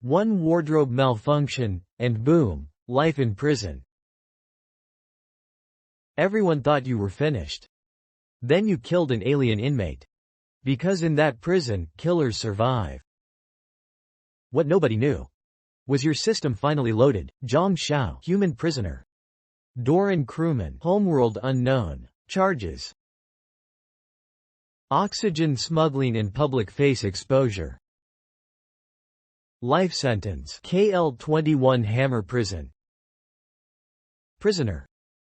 One wardrobe malfunction, and boom, life in prison. Everyone thought you were finished. Then you killed an alien inmate. Because in that prison, killers survive. What nobody knew was your system finally loaded. Zhang Xiao, human prisoner. Doran crewman, homeworld unknown. Charges: oxygen smuggling in public face exposure. Life sentence, KL-21 Hammer prison. Prisoner.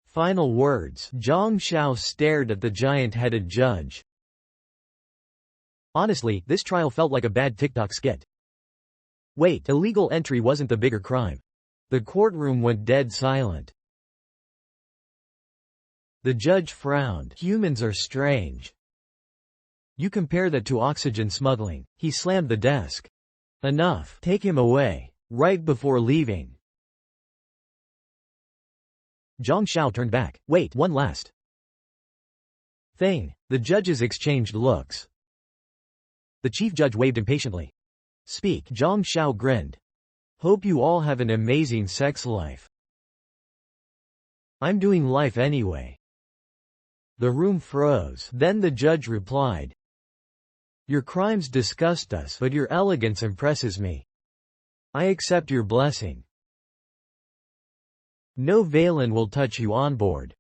Final words. Zhang Xiao stared at the giant-headed judge. Honestly, this trial felt like a bad TikTok skit. Wait, illegal entry wasn't the bigger crime. The courtroom went dead silent. The judge frowned. Humans are strange. You compare that to oxygen smuggling. He slammed the desk. Enough. Take him away. Right before leaving. Zhang Xiao turned back. Wait, one last thing. The judges exchanged looks. The chief judge waved impatiently. Speak. Zhang Xiao grinned. Hope you all have an amazing sex life. I'm doing life anyway. The room froze. Then the judge replied. Your crimes disgust us, but your elegance impresses me. I accept your blessing. No Valen will touch you on board.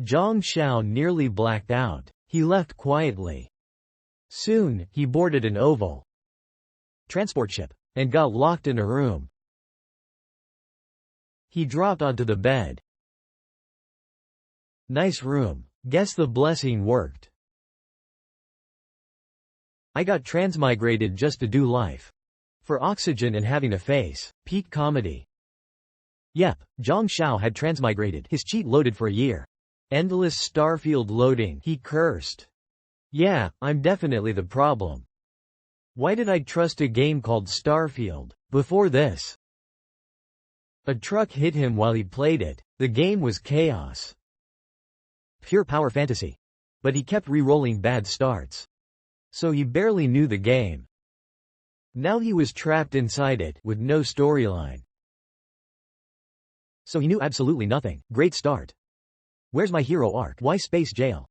Zhang Xiao nearly blacked out. He left quietly. Soon, he boarded an oval transport ship and got locked in a room. He dropped onto the bed. Nice room. Guess the blessing worked. I got transmigrated just to do life. For oxygen and having a face. Peak comedy. Yep, Zhang Xiao had transmigrated. His cheat loaded for a year. Endless starfield loading. He cursed. Yeah, I'm definitely the problem. Why did I trust a game called Starfield before this? A truck hit him while he played it. The game was chaos. Pure power fantasy. But he kept re-rolling bad starts. So he barely knew the game. Now he was trapped inside it, with no storyline. So he knew absolutely nothing. Great start. Where's my hero arc? Why space jail?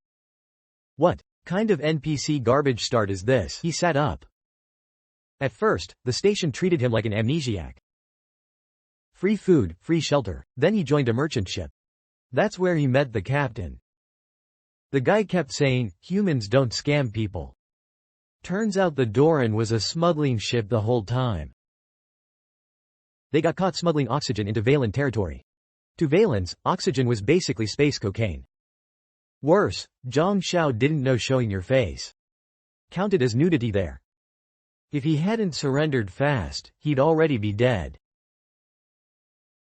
What kind of NPC garbage start is this? He sat up. At first, the station treated him like an amnesiac. Free food, free shelter. Then he joined a merchant ship. That's where he met the captain. The guy kept saying, humans don't scam people. Turns out the Doran was a smuggling ship the whole time. They got caught smuggling oxygen into Valen territory. To Valens, oxygen was basically space cocaine. Worse, Zhang Xiao didn't know showing your face counted as nudity there. If he hadn't surrendered fast, he'd already be dead.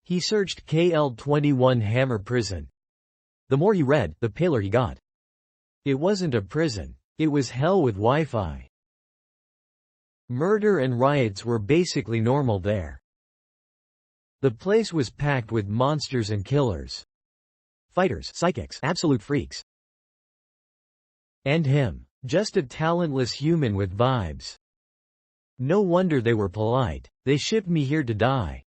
He searched KL-21 Hammer prison. The more he read, the paler he got. It wasn't a prison. It was hell with Wi-Fi. Murder and riots were basically normal there. The place was packed with monsters and killers. Fighters, psychics, absolute freaks. And him. Just a talentless human with vibes. No wonder they were polite. They shipped me here to die.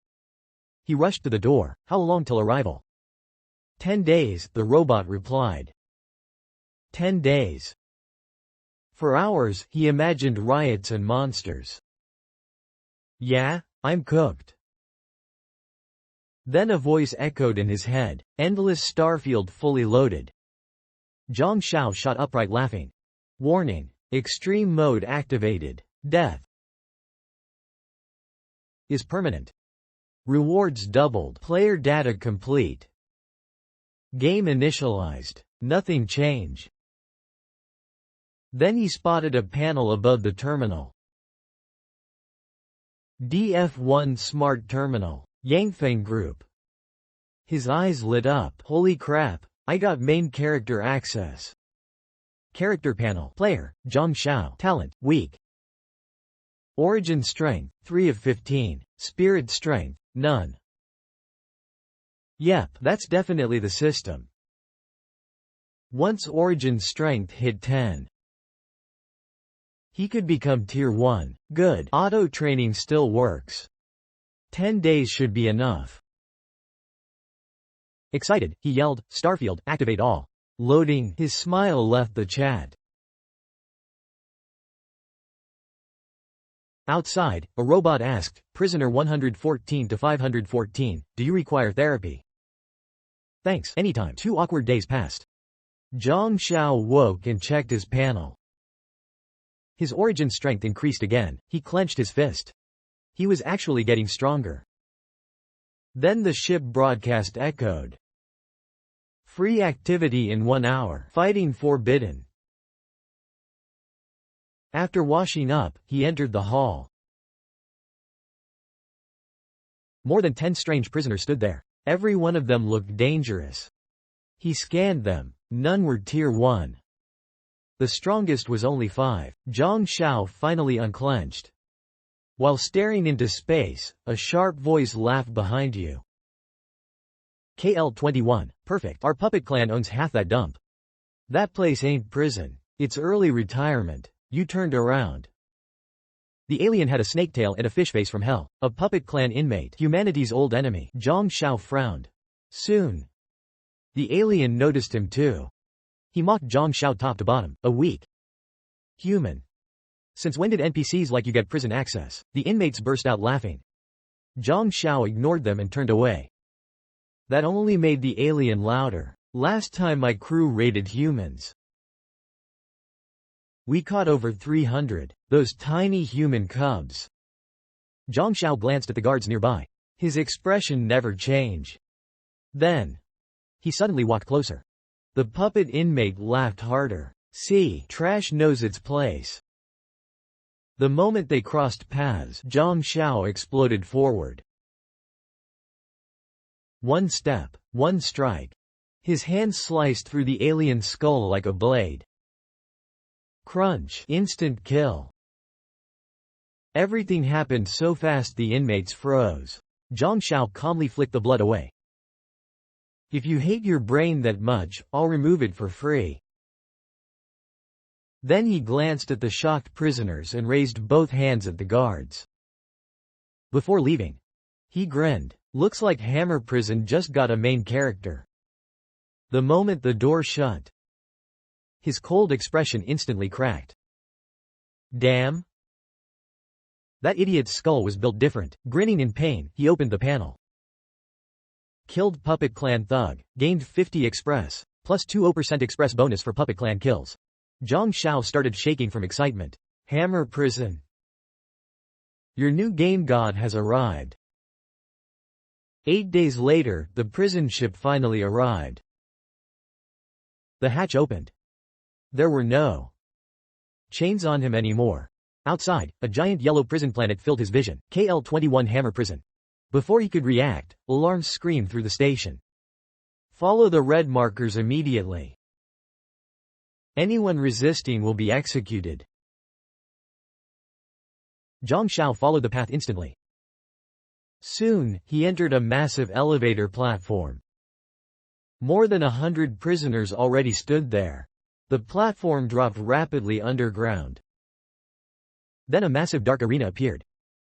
He rushed to the door. How long till arrival? 10 days, the robot replied. 10 days. For hours, he imagined riots and monsters. Yeah, I'm cooked. Then a voice echoed in his head. Endless starfield fully loaded. Zhang Xiao shot upright laughing. Warning. Extreme mode activated. Death is permanent. Rewards doubled. Player data complete. Game initialized. Nothing change. Then he spotted a panel above the terminal. DF1 Smart Terminal. Yangfeng Group. His eyes lit up. Holy crap, I got main character access. Character panel. Player, Zhang Xiao. Talent, weak. Origin strength, 3 of 15. Spirit strength, none. Yep, that's definitely the system. Once origin strength hit 10, he could become tier 1. Good. Auto training still works. 10 days should be enough. Excited, he yelled, "Starfield, activate all." Loading, his smile left the chat. Outside, a robot asked, "Prisoner 114 to 514, do you require therapy?" "Thanks, anytime." 2 awkward days passed. Zhang Xiao woke and checked his panel. His origin strength increased again. He clenched his fist. He was actually getting stronger. Then the ship broadcast echoed. "Free activity in 1 hour. Fighting forbidden." After washing up, he entered the hall. More than 10 strange prisoners stood there. Every one of them looked dangerous. He scanned them. None were Tier 1. The strongest was only 5. Zhang Xiao finally unclenched. While staring into space, a sharp voice laughed behind you. KL21, perfect. Our puppet clan owns half that dump. That place ain't prison. It's early retirement. You turned around. The alien had a snake tail and a fish face from hell. A puppet clan inmate, humanity's old enemy. Zhang Xiao frowned. Soon. The alien noticed him too. He mocked Zhang Xiao top to bottom. A weak human. Since when did NPCs like you get prison access? The inmates burst out laughing. Zhang Xiao ignored them and turned away. That only made the alien louder. Last time my crew raided humans, we caught over 300. Those tiny human cubs. Zhang Xiao glanced at the guards nearby. His expression never changed. Then, he suddenly walked closer. The puppet inmate laughed harder. See, trash knows its place. The moment they crossed paths, Zhang Xiao exploded forward. 1 step, 1 strike. His hand sliced through the alien's skull like a blade. Crunch, instant kill. Everything happened so fast the inmates froze. Zhang Xiao calmly flicked the blood away. If you hate your brain that much, I'll remove it for free. Then he glanced at the shocked prisoners and raised both hands at the guards. Before leaving, he grinned. Looks like Hammer Prison just got a main character. The moment the door shut, his cold expression instantly cracked. Damn. That idiot's skull was built different. Grinning in pain, he opened the panel. Killed Puppet Clan Thug. Gained 50 Express. Plus 2% Express bonus for Puppet Clan kills. Zhang Xiao started shaking from excitement. Hammer Prison. Your new game god has arrived. 8 days later, the prison ship finally arrived. The hatch opened. There were no chains on him anymore. Outside, a giant yellow prison planet filled his vision. KL21 Hammer Prison. Before he could react, alarms screamed through the station. Follow the red markers immediately. Anyone resisting will be executed. Zhang Xiao followed the path instantly. Soon, he entered a massive elevator platform. More than 100 prisoners already stood there. The platform dropped rapidly underground. Then a massive dark arena appeared.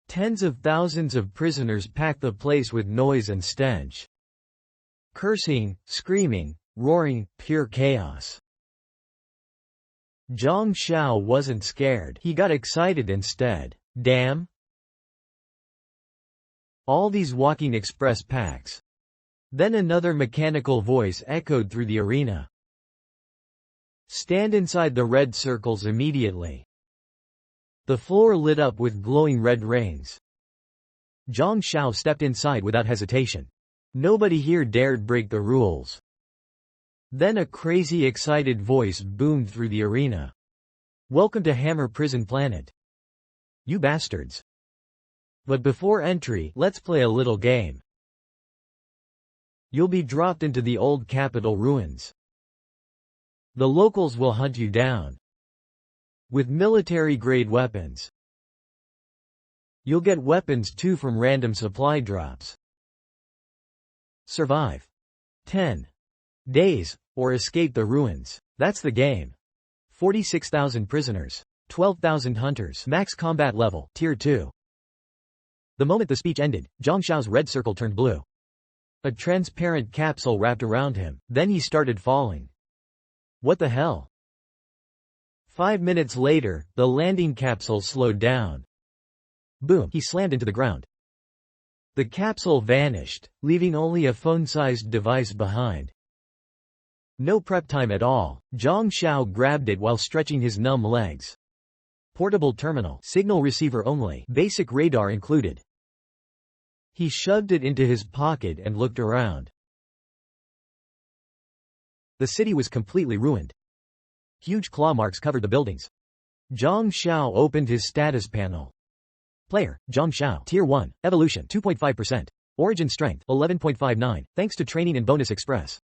Tens of thousands of prisoners packed the place with noise and stench. Cursing, screaming, roaring, pure chaos. Zhang Xiao wasn't scared. He got excited instead. Damn. All these walking express packs. Then another mechanical voice echoed through the arena. Stand inside the red circles immediately. The floor lit up with glowing red rains. Zhang Xiao stepped inside without hesitation. Nobody here dared break the rules. Then a crazy excited voice boomed through the arena. Welcome to Hammer Prison Planet. You bastards. But before entry, let's play a little game. You'll be dropped into the old capital ruins. The locals will hunt you down. With military-grade weapons. You'll get weapons too from random supply drops. Survive 10 days, or escape the ruins. That's the game. 46,000 prisoners. 12,000 hunters. Max combat level, Tier 2. The moment the speech ended, Zhang Xiao's red circle turned blue. A transparent capsule wrapped around him, then he started falling. What the hell? 5 minutes later, the landing capsule slowed down. Boom, he slammed into the ground. The capsule vanished, leaving only a phone-sized device behind. No prep time at all, Zhang Xiao grabbed it while stretching his numb legs. Portable terminal, signal receiver only, basic radar included. He shoved it into his pocket and looked around. The city was completely ruined. Huge claw marks covered the buildings. Zhang Xiao opened his status panel. Player, Zhang Xiao, Tier 1, Evolution 2.5%. Origin Strength 11.59, thanks to training in Bonus Express.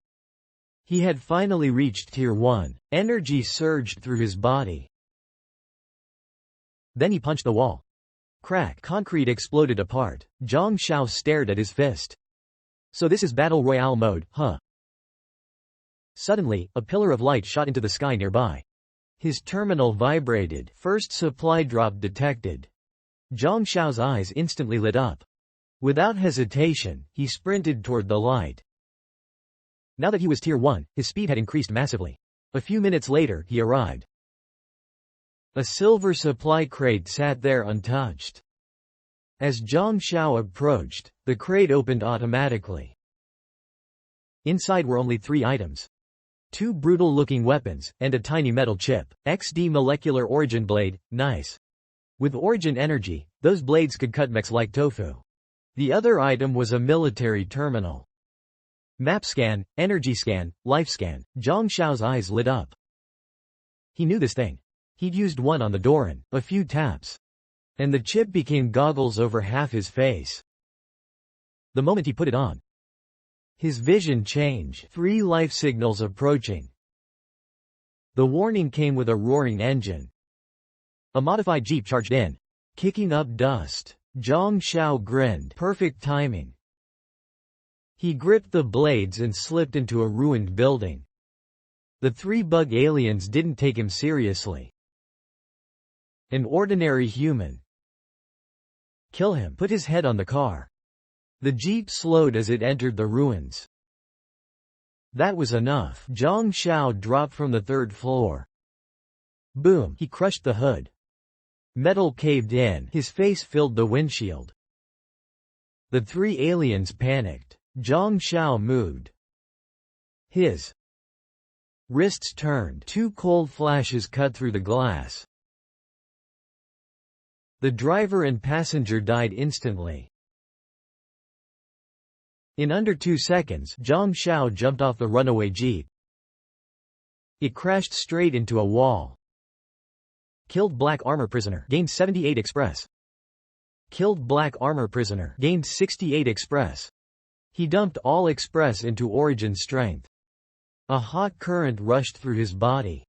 He had finally reached Tier 1. Energy surged through his body. Then he punched the wall. Crack, concrete exploded apart. Zhang Xiao stared at his fist. So this is Battle Royale mode, huh? Suddenly, a pillar of light shot into the sky nearby. His terminal vibrated. First supply drop detected. Zhang Xiao's eyes instantly lit up. Without hesitation, he sprinted toward the light. Now that he was Tier 1, his speed had increased massively. A few minutes later, he arrived. A silver supply crate sat there untouched. As Zhang Xiao approached, the crate opened automatically. Inside were only 3 items. 2 brutal-looking weapons, and a tiny metal chip. XD molecular origin blade, nice. With origin energy, those blades could cut mechs like tofu. The other item was a military terminal. Map scan, energy scan, life scan. Zhang Xiao's eyes lit up. He knew this thing. He'd used one on the Doran, a few taps. And the chip became goggles over half his face. The moment he put it on, his vision changed. 3 life signals approaching. The warning came with a roaring engine. A modified jeep charged in, kicking up dust. Zhang Xiao grinned. Perfect timing. He gripped the blades and slipped into a ruined building. The 3 bug aliens didn't take him seriously. An ordinary human. Kill him. Put his head on the car. The jeep slowed as it entered the ruins. That was enough. Zhang Xiao dropped from the 3rd floor. Boom, he crushed the hood. Metal caved in. His face filled the windshield. The 3 aliens panicked. Zhang Xiao moved. His wrists turned. 2 cold flashes cut through the glass. The driver and passenger died instantly. In under 2 seconds, Zhang Xiao jumped off the runaway jeep. It crashed straight into a wall. Killed black armor prisoner, gained 78 express. Killed black armor prisoner, gained 68 express. He dumped all express into origin strength. A hot current rushed through his body.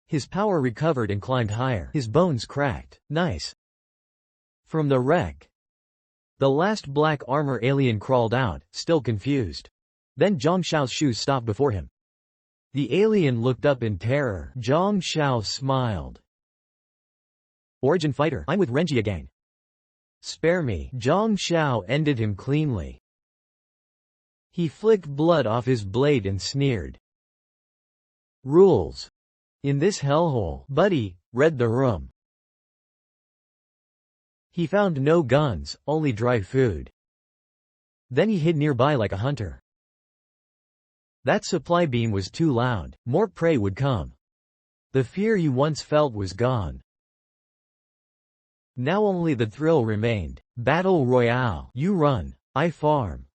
His power recovered and climbed higher. His bones cracked. Nice. From the wreck, the last black armor alien crawled out, still confused. Then Zhang Xiao's shoes stopped before him. The alien looked up in terror. Zhang Xiao smiled. Origin fighter, I'm with Renjia gang. Spare me. Zhang Xiao ended him cleanly. He flicked blood off his blade and sneered. Rules. In this hellhole, buddy, read the room. He found no guns, only dry food. Then he hid nearby like a hunter. That supply beam was too loud. More prey would come. The fear he once felt was gone. Now only the thrill remained. Battle Royale. You run, I farm.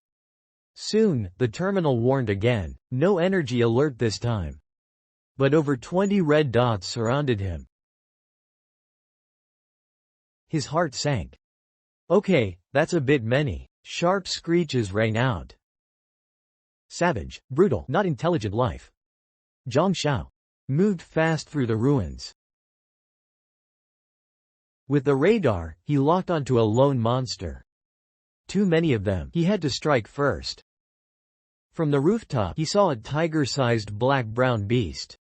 Soon, the terminal warned again. No energy alert this time. But over 20 red dots surrounded him. His heart sank. Okay, that's a bit many. Sharp screeches rang out. Savage, brutal, not intelligent life. Zhang Xiao moved fast through the ruins. With the radar, he locked onto a lone monster. Too many of them. He had to strike first. From the rooftop, he saw a tiger-sized black-brown beast.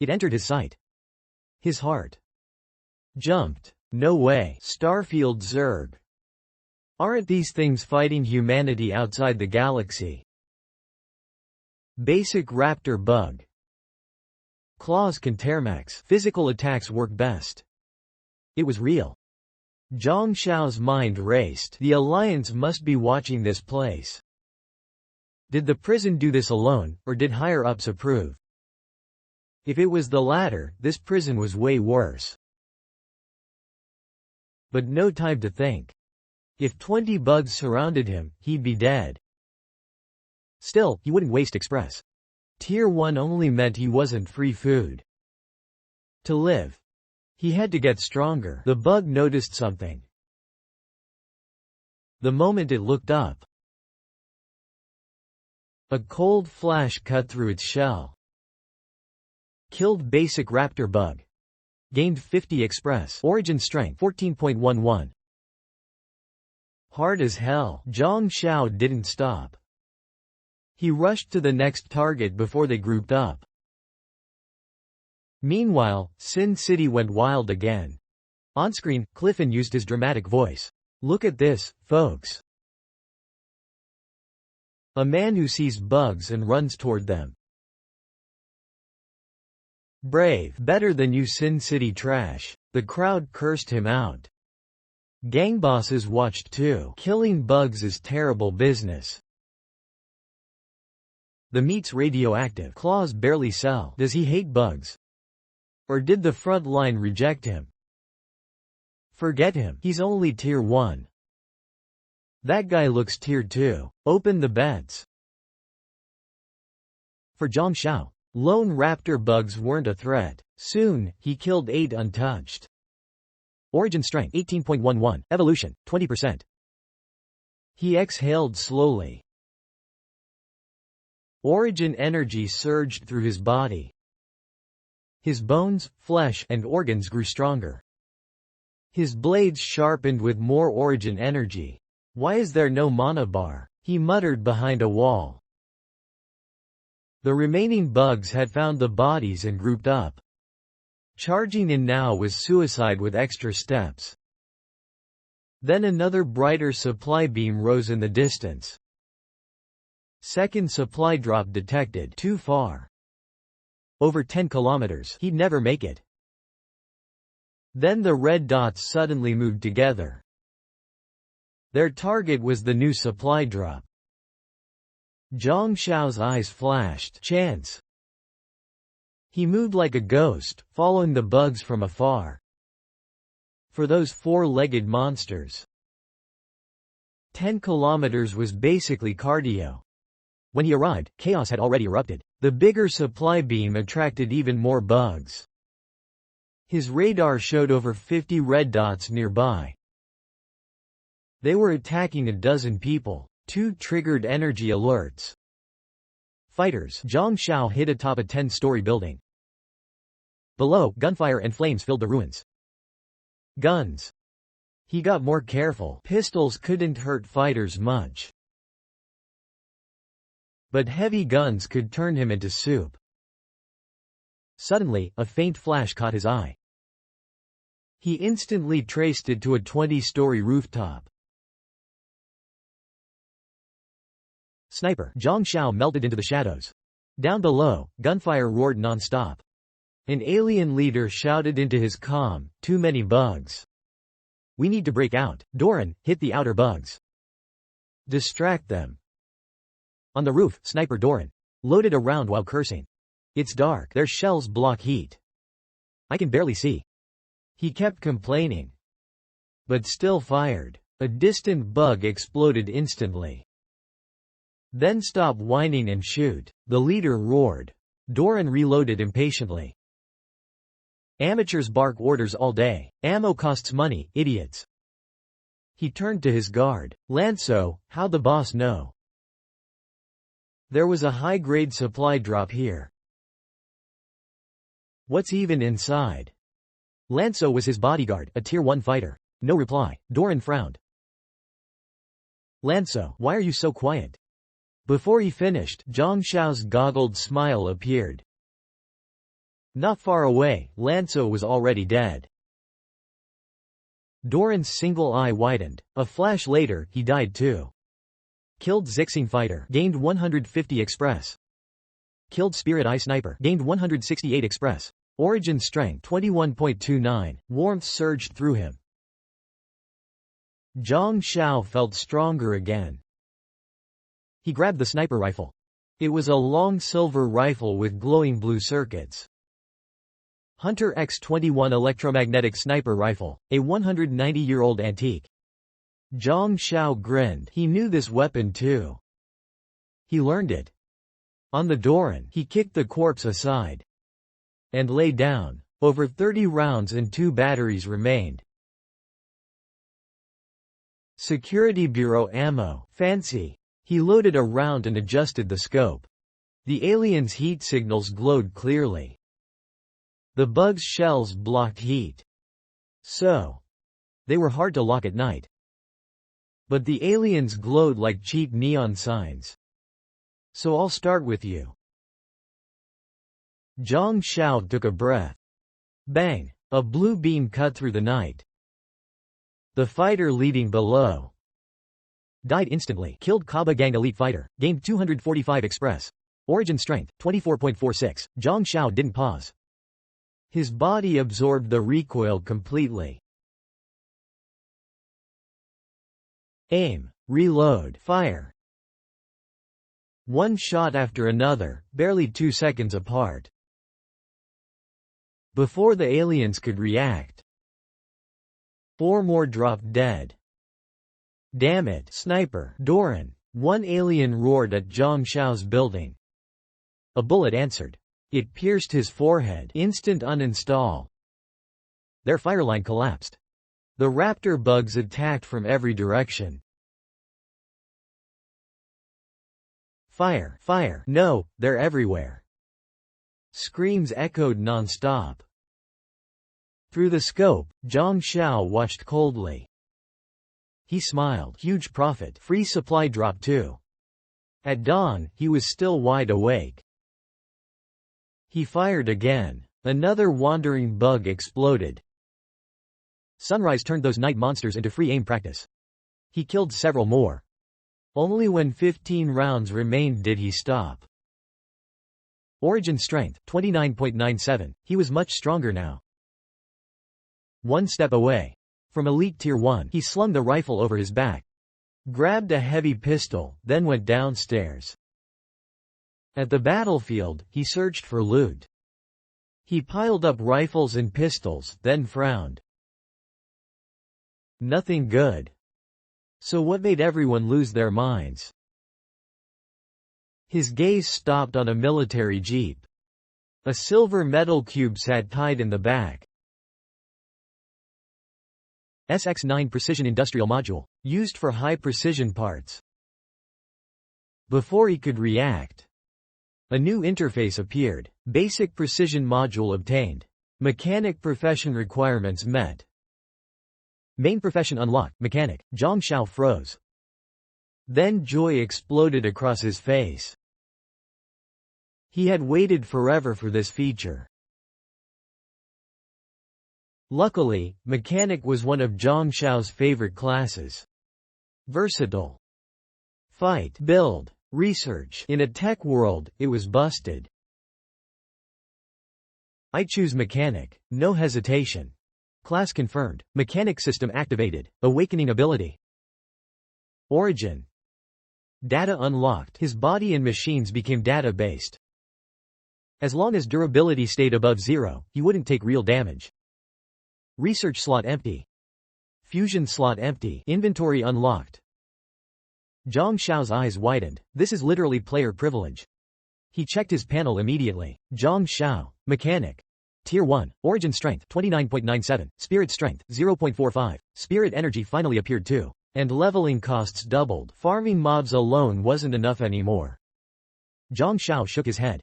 It entered his sight. His heart Jumped. No way. Starfield Zerg. Aren't these things fighting humanity outside the galaxy? Basic raptor bug. Claws can tear mechs. Physical attacks work best. It was real. Zhang Xiao's mind raced. The Alliance must be watching this place. Did the prison do this alone, or did higher-ups approve? If it was the latter, this prison was way worse. But no time to think. If 20 bugs surrounded him, he'd be dead. Still, he wouldn't waste express. Tier 1 only meant he wasn't free food. To live, he had to get stronger. The bug noticed something. The moment it looked up, a cold flash cut through its shell. Killed basic raptor bug. Gained 50 express. Origin strength 14.11. Hard as hell. Zhang Xiao didn't stop. He rushed to the next target before they grouped up. Meanwhile, Sin City went wild again. On-screen, Clifton used his dramatic voice. Look at this, folks. A man who sees bugs and runs toward them. Brave. Better than you Sin City trash. The crowd cursed him out. Gang bosses watched too. Killing bugs is terrible business. The meat's radioactive. Claws barely sell. Does he hate bugs? Or did the front line reject him? Forget him. He's only tier 1. That guy looks tier 2. Open the bets. For Zhang Xiao, lone raptor bugs weren't a threat. Soon, he killed 8 untouched. Origin strength 18.11. Evolution 20%. He exhaled slowly. Origin energy surged through his body. His bones, flesh, and organs grew stronger. His blades sharpened with more origin energy. Why is there no mana bar? He muttered behind a wall. The remaining bugs had found the bodies and grouped up. Charging in now was suicide with extra steps. Then another brighter supply beam rose in the distance. Second supply drop detected. Too far. Over 10 kilometers. He'd never make it. Then the red dots suddenly moved together. Their target was the new supply drop. Zhang Xiao's eyes flashed. Chance. He moved like a ghost, following the bugs from afar. For those four-legged monsters, 10 kilometers was basically cardio. When he arrived, chaos had already erupted. The bigger supply beam attracted even more bugs. His radar showed over 50 red dots nearby. They were attacking a dozen people. 2 triggered energy alerts. Fighters. Zhang Xiao hid atop a 10-story building. Below, gunfire and flames filled the ruins. Guns. He got more careful. Pistols couldn't hurt fighters much. But heavy guns could turn him into soup. Suddenly, a faint flash caught his eye. He instantly traced it to a 20-story rooftop. Sniper. Zhang Xiao melted into the shadows. Down below, gunfire roared non-stop. An alien leader shouted into his comm, "Too many bugs. We need to break out. Doran, hit the outer bugs. Distract them." On the roof, Sniper Doran loaded a round while cursing. "It's dark. Their shells block heat. I can barely see." He kept complaining. But still fired. A distant bug exploded instantly. "Then stop whining and shoot," the leader roared. Doran reloaded impatiently. "Amateurs bark orders all day. Ammo costs money, idiots." He turned to his guard. "Lanso, how'd the boss know?" "There was a high-grade supply drop here." "What's even inside?" Lanso was his bodyguard, a tier 1 fighter. No reply. Doran frowned. "Lanso, why are you so quiet?" Before he finished, Zhang Xiao's goggled smile appeared. Not far away, Lanso was already dead. Doran's single eye widened. A flash later, he died too. Killed Zixing fighter, gained 150 express. Killed Spirit Eye sniper, gained 168 express. Origin strength 21.29. Warmth surged through him. Zhang Xiao felt stronger again. He grabbed the sniper rifle. It was a long silver rifle with glowing blue circuits. Hunter X-21 electromagnetic sniper rifle, a 190-year-old antique. Zhang Xiao grinned. He knew this weapon too. He learned it. On the Doran, he kicked the corpse aside and lay down. Over 30 rounds and 2 batteries remained. Security Bureau ammo. Fancy. He loaded a round and adjusted the scope. The aliens' heat signals glowed clearly. The bug's shells blocked heat. So, they were hard to lock at night. But the aliens glowed like cheap neon signs. So I'll start with you. Zhang Xiao took a breath. Bang! A blue beam cut through the night. The fighter leading below died instantly. Killed Kaba Gang elite fighter, gained 245 express. Origin strength, 24.46. Zhang Xiao didn't pause. His body absorbed the recoil completely. Aim, reload, fire. One shot after another, barely 2 seconds apart. Before the aliens could react, 4 more dropped dead. Damn it, sniper, Doran. One alien roared at Zhang Xiao's building. A bullet answered. It pierced his forehead. Instant uninstall. Their fireline collapsed. The raptor bugs attacked from every direction. Fire, fire, no, they're everywhere. Screams echoed non-stop. Through the scope, Zhang Xiao watched coldly. He smiled. Huge profit. Free supply drop too. At dawn, he was still wide awake. He fired again. Another wandering bug exploded. Sunrise turned those night monsters into free aim practice. He killed several more. Only when 15 rounds remained did he stop. Origin strength, 29.97. He was much stronger now. One step away. From Elite Tier 1, he slung the rifle over his back. Grabbed a heavy pistol, then went downstairs. At the battlefield, he searched for loot. He piled up rifles and pistols, then frowned. Nothing good. So what made everyone lose their minds? His gaze stopped on a military jeep. A silver metal cube sat tied in the back. SX-9 Precision Industrial Module, used for high-precision parts. Before he could react, a new interface appeared. Basic Precision Module obtained. Mechanic Profession requirements met. Main Profession unlocked. Mechanic. Zhang Xiao froze. Then joy exploded across his face. He had waited forever for this feature. Luckily, Mechanic was one of Zhang Xiao's favorite classes. Versatile. Fight, build, research. In a tech world, it was busted. I choose Mechanic. No hesitation. Class confirmed. Mechanic system activated. Awakening ability. Origin. Data unlocked. His body and machines became data-based. As long as durability stayed above 0, he wouldn't take real damage. Research slot empty. Fusion slot empty. Inventory unlocked. Zhang Xiao's eyes widened. This is literally player privilege. He checked his panel immediately. Zhang Xiao. Mechanic. Tier 1. Origin strength 29.97. Spirit strength 0.45. Spirit energy finally appeared too. And leveling costs doubled. Farming mobs alone wasn't enough anymore. Zhang Xiao shook his head.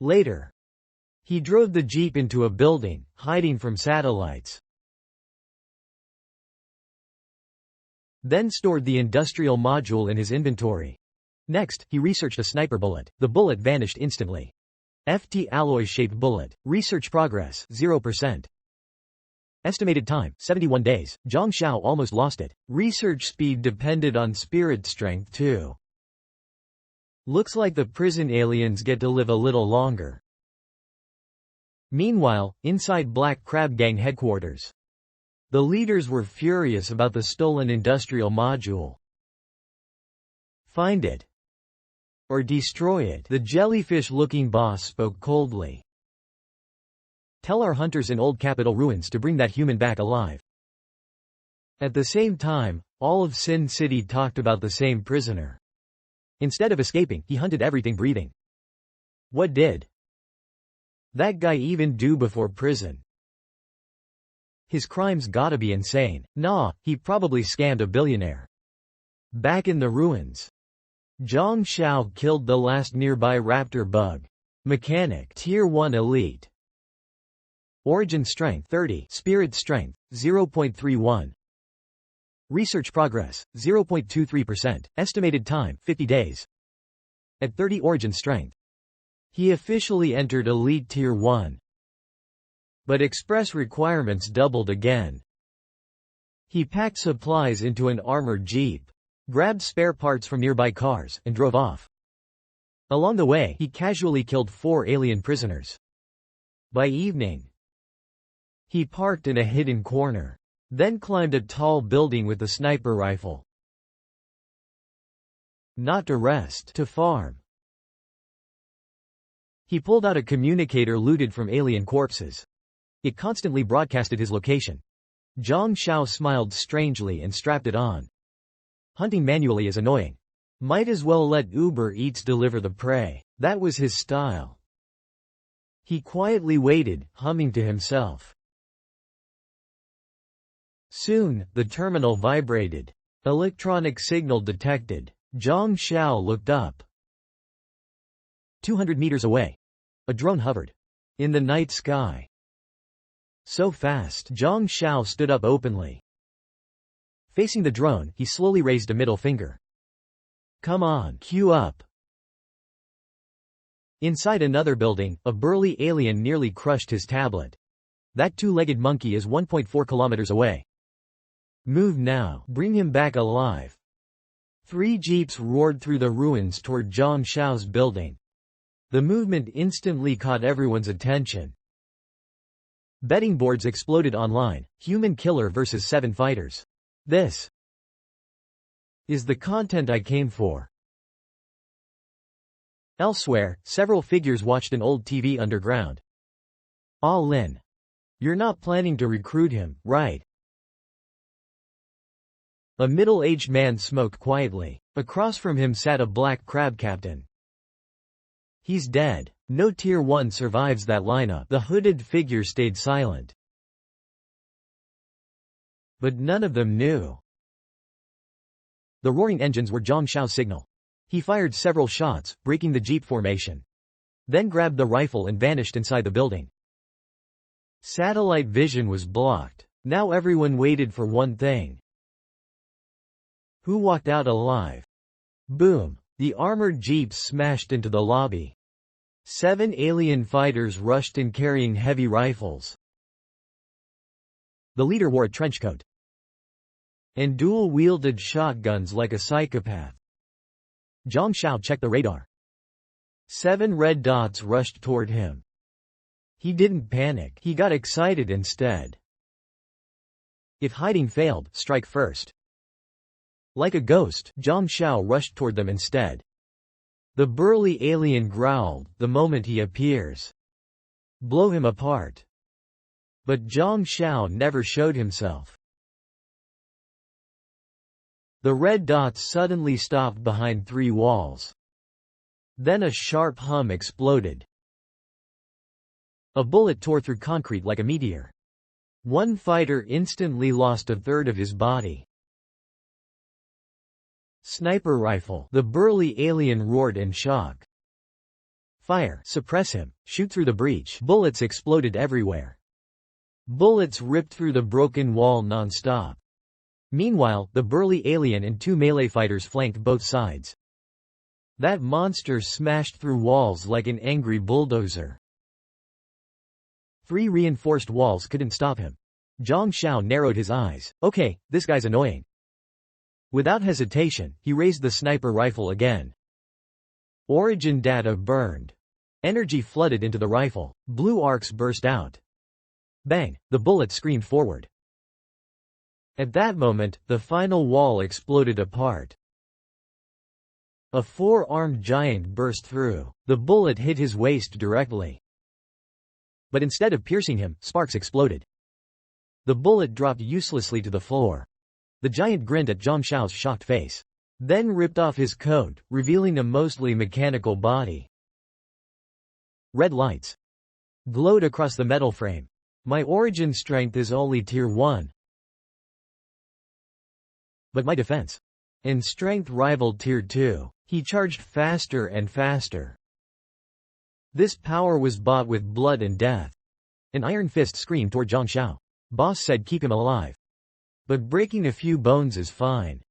Later. He drove the jeep into a building, hiding from satellites. Then stored the industrial module in his inventory. Next, he researched a sniper bullet. The bullet vanished instantly. FT alloy-shaped bullet. Research progress 0%. Estimated time, 71 days. Zhang Xiao almost lost it. Research speed depended on spirit strength too. Looks like the prison aliens get to live a little longer. Meanwhile, inside Black Crab Gang headquarters, the leaders were furious about the stolen industrial module. Find it. Or destroy it. The jellyfish-looking boss spoke coldly. Tell our hunters in Old Capital ruins to bring that human back alive. At the same time, all of Sin City talked about the same prisoner. Instead of escaping, he hunted everything breathing. What did that guy even do before prison? His crimes gotta be insane. Nah, he probably scammed a billionaire. Back in the ruins, Zhang Xiao killed the last nearby raptor bug. Mechanic Tier 1 Elite. Origin Strength 30, Spirit Strength 0.31. Research Progress 0.23%, Estimated Time 50 days. At 30 Origin Strength, he officially entered Elite Tier 1. But express requirements doubled again. He packed supplies into an armored jeep, grabbed spare parts from nearby cars, and drove off. Along the way, he casually killed 4 alien prisoners. By evening, he parked in a hidden corner, then climbed a tall building with a sniper rifle. Not to rest, to farm. He pulled out a communicator looted from alien corpses. It constantly broadcasted his location. Zhang Xiao smiled strangely and strapped it on. Hunting manually is annoying. Might as well let Uber Eats deliver the prey. That was his style. He quietly waited, humming to himself. Soon, the terminal vibrated. Electronic signal detected. Zhang Xiao looked up. 200 meters away, a drone hovered in the night sky. So fast, Zhang Xiao stood up openly. Facing the drone, he slowly raised a middle finger. Come on, queue up. Inside another building, a burly alien nearly crushed his tablet. That two-legged monkey is 1.4 kilometers away. Move now, bring him back alive. 3 jeeps roared through the ruins toward Zhang Xiao's building. The movement instantly caught everyone's attention. Betting boards exploded online. Human killer versus 7 fighters. This is the content I came for. Elsewhere, several figures watched an old TV underground. Ah Lin. You're not planning to recruit him, right? A middle-aged man smoked quietly. Across from him sat a black crab captain. He's dead. No Tier 1 survives that lineup. The hooded figure stayed silent. But none of them knew. The roaring engines were Zhang Xiao's signal. He fired several shots, breaking the jeep formation. Then grabbed the rifle and vanished inside the building. Satellite vision was blocked. Now everyone waited for one thing. Who walked out alive? Boom! The armored jeeps smashed into the lobby. 7 alien fighters rushed in carrying heavy rifles. The leader wore a trench coat and dual-wielded shotguns like a psychopath. Zhang Xiao checked the radar. 7 red dots rushed toward him. He didn't panic, he got excited instead. If hiding failed, strike first. Like a ghost, Zhang Xiao rushed toward them instead. The burly alien growled, the moment he appears. Blow him apart. But Zhang Xiao never showed himself. The red dots suddenly stopped behind 3 walls. Then a sharp hum exploded. A bullet tore through concrete like a meteor. One fighter instantly lost a third of his body. Sniper rifle. The burly alien roared in shock. Fire. Suppress him. Shoot through the breach. Bullets exploded everywhere. Bullets ripped through the broken wall non-stop. Meanwhile, the burly alien and 2 melee fighters flanked both sides. That monster smashed through walls like an angry bulldozer. 3 reinforced walls couldn't stop him. Zhang Xiao narrowed his eyes. Okay, this guy's annoying. Without hesitation, he raised the sniper rifle again. Origin data burned. Energy flooded into the rifle. Blue arcs burst out. Bang! The bullet screamed forward. At that moment, the final wall exploded apart. A four-armed giant burst through. The bullet hit his waist directly. But instead of piercing him, sparks exploded. The bullet dropped uselessly to the floor. The giant grinned at Zhang Xiao's shocked face. Then ripped off his coat, revealing a mostly mechanical body. Red lights glowed across the metal frame. My origin strength is only tier 1. But my defense and strength rivaled tier 2. He charged faster and faster. This power was bought with blood and death. An iron fist screamed toward Zhang Xiao. Boss said keep him alive. But breaking a few bones is fine.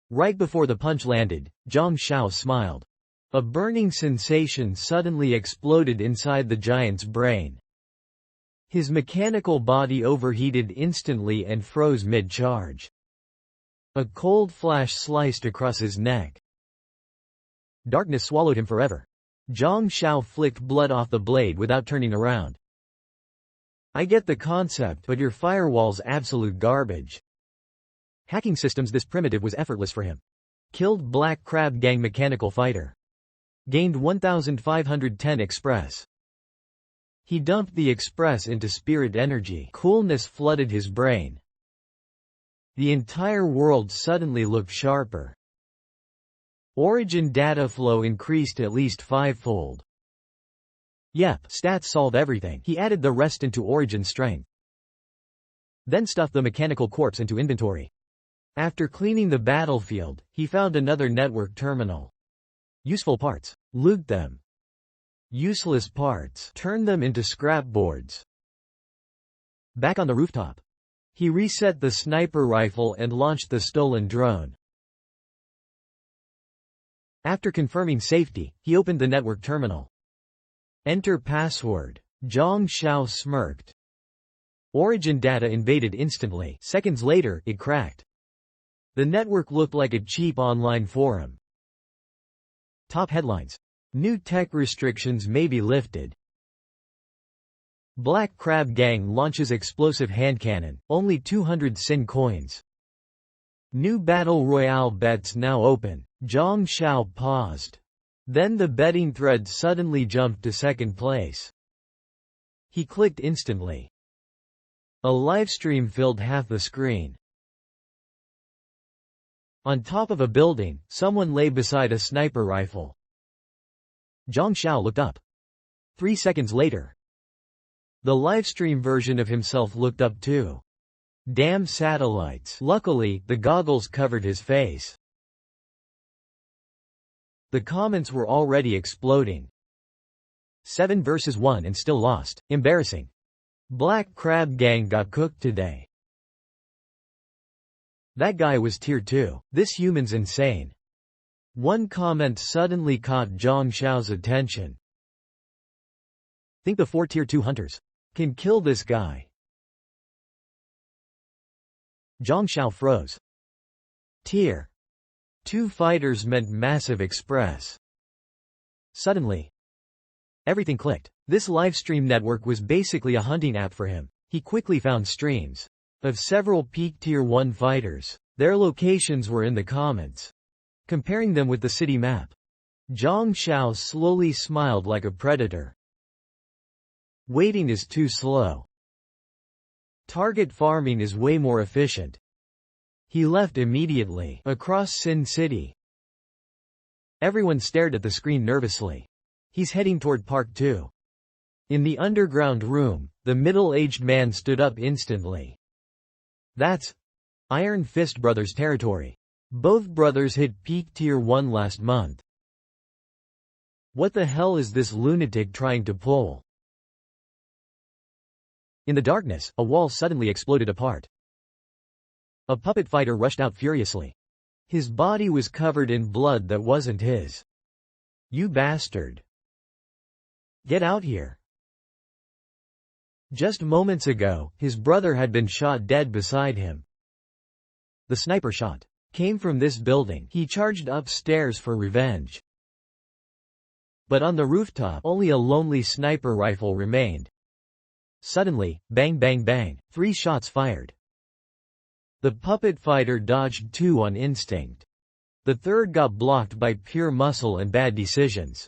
Right before the punch landed, Zhang Xiao smiled. A burning sensation suddenly exploded inside the giant's brain. His mechanical body overheated instantly and froze mid-charge. A cold flash sliced across his neck. Darkness swallowed him forever. Zhang Xiao flicked blood off the blade without turning around. I get the concept, but your firewall's absolute garbage. Hacking systems this primitive was effortless for him. Killed Black Crab Gang mechanical fighter. Gained 1510 express. He dumped the express into spirit energy. Coolness flooded his brain. The entire world suddenly looked sharper. Origin data flow increased at least 5-fold. Yep, stats solve everything. He added the rest into origin strength. Then stuffed the mechanical corpse into inventory. After cleaning the battlefield, he found another network terminal. Useful parts. Loot them. Useless parts. Turn them into scrapboards. Back on the rooftop. He reset the sniper rifle and launched the stolen drone. After confirming safety, he opened the network terminal. Enter password. Zhang Xiao smirked. Origin data invaded instantly. Seconds later, it cracked. The network looked like a cheap online forum. Top headlines. New tech restrictions may be lifted. Black Crab Gang launches explosive hand cannon, only 200 Sin coins. New Battle Royale bets now open. Zhang Xiao paused. Then the betting thread suddenly jumped to second place. He clicked instantly. A livestream filled half the screen. On top of a building, someone lay beside a sniper rifle. Zhang Xiao looked up. 3 seconds later, the livestream version of himself looked up too. Damn satellites. Luckily, the goggles covered his face. The comments were already exploding. 7 versus 1 and still lost. Embarrassing. Black Crab Gang got cooked today. That guy was tier 2. This human's insane. One comment suddenly caught Zhang Xiao's attention. Think the 4 tier 2 hunters can kill this guy. Zhang Xiao froze. Tier 2 fighters meant massive express. Suddenly, everything clicked. This livestream network was basically a hunting app for him. He quickly found streams of several peak tier 1 fighters. Their locations were in the comments. Comparing them with the city map, Zhang Xiao slowly smiled like a predator. Waiting is too slow. Target farming is way more efficient. He left immediately. Across Sin City. Everyone stared at the screen nervously. He's heading toward Park 2. In the underground room, the middle-aged man stood up instantly. That's Iron Fist Brothers territory. Both brothers hit peak tier 1 last month. What the hell is this lunatic trying to pull? In the darkness, a wall suddenly exploded apart. A puppet fighter rushed out furiously. His body was covered in blood that wasn't his. You bastard. Get out here. Just moments ago, his brother had been shot dead beside him. The sniper shot came from this building. He charged upstairs for revenge. But on the rooftop, only a lonely sniper rifle remained. Suddenly, bang bang bang, 3 shots fired. The puppet fighter dodged 2 on instinct. The third got blocked by pure muscle and bad decisions.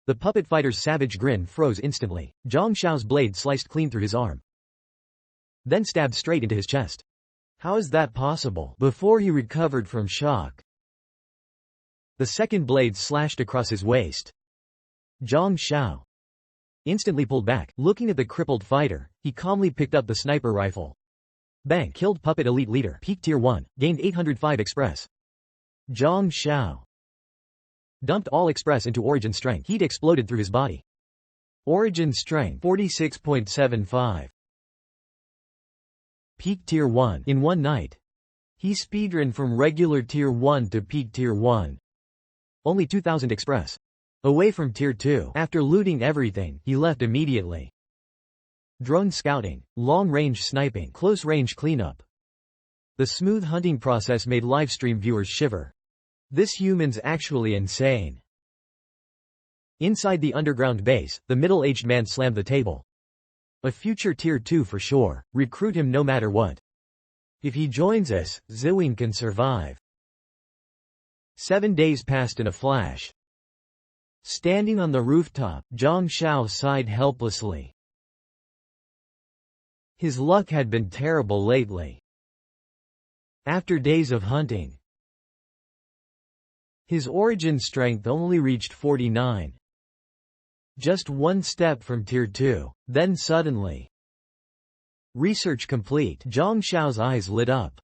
The puppet fighter's savage grin froze instantly. Zhang Xiao's blade sliced clean through his arm, then stabbed straight into his chest. How is that possible? Before he recovered from shock, the second blade slashed across his waist. Zhang Xiao instantly pulled back. Looking at the crippled fighter, he calmly picked up the sniper rifle. Bang! Killed puppet elite leader. Peak tier 1. Gained 805 express. Zhang Xiao dumped all express into origin strength. Heat exploded through his body. Origin strength 46.75. Peak tier 1. In one night, he speedrun from regular tier 1 to peak tier 1. Only 2000 express. Away from tier 2. After looting everything, he left immediately. Drone scouting, long-range sniping, close-range cleanup. The smooth hunting process made livestream viewers shiver. This human's actually insane. Inside the underground base, the middle-aged man slammed the table. A future tier 2 for sure. Recruit him no matter what. If he joins us, Ziwing can survive. 7 days passed in a flash. Standing on the rooftop, Zhang Xiao sighed helplessly. His luck had been terrible lately. After days of hunting, his origin strength only reached 49. Just one step from tier 2. Then suddenly, research complete. Zhang Xiao's eyes lit up.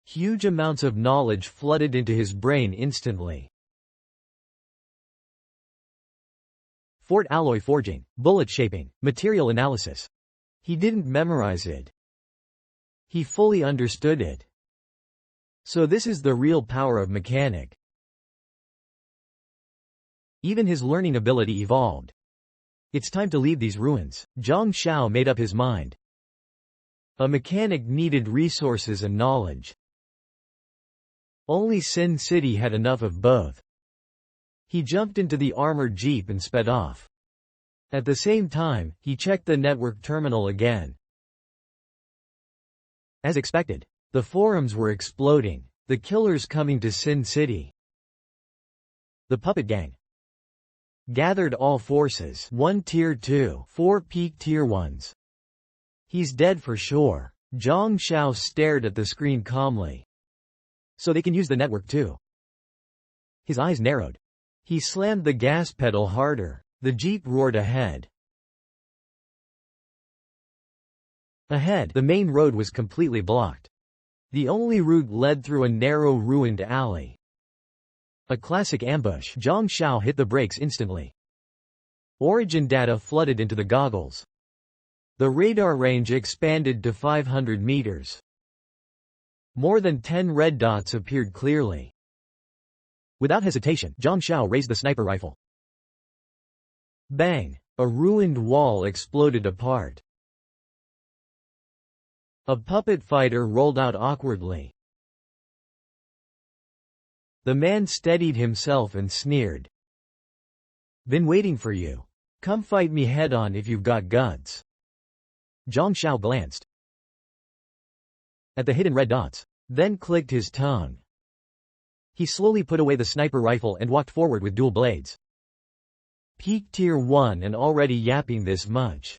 Huge amounts of knowledge flooded into his brain instantly. Fort alloy forging, bullet shaping, material analysis. He didn't memorize it. He fully understood it. So this is the real power of mechanic. Even his learning ability evolved. It's time to leave these ruins. Zhang Xiao made up his mind. A mechanic needed resources and knowledge. Only Sin City had enough of both. He jumped into the armored jeep and sped off. At the same time, he checked the network terminal again. As expected, the forums were exploding. The killers coming to Sin City. The puppet gang gathered all forces. 1 tier 2, 4 peak tier 1s. He's dead for sure. Zhang Xiao stared at the screen calmly. So they can use the network too. His eyes narrowed. He slammed the gas pedal harder. The jeep roared ahead. Ahead, the main road was completely blocked. The only route led through a narrow ruined alley. A classic ambush. Zhang Xiao hit the brakes instantly. Origin data flooded into the goggles. The radar range expanded to 500 meters. More than 10 red dots appeared clearly. Without hesitation, Zhang Xiao raised the sniper rifle. Bang! A ruined wall exploded apart. A puppet fighter rolled out awkwardly. The man steadied himself and sneered. Been waiting for you. Come fight me head-on if you've got guts. Zhang Xiao glanced at the hidden red dots, then clicked his tongue. He slowly put away the sniper rifle and walked forward with dual blades. Peak tier 1 and already yapping this much.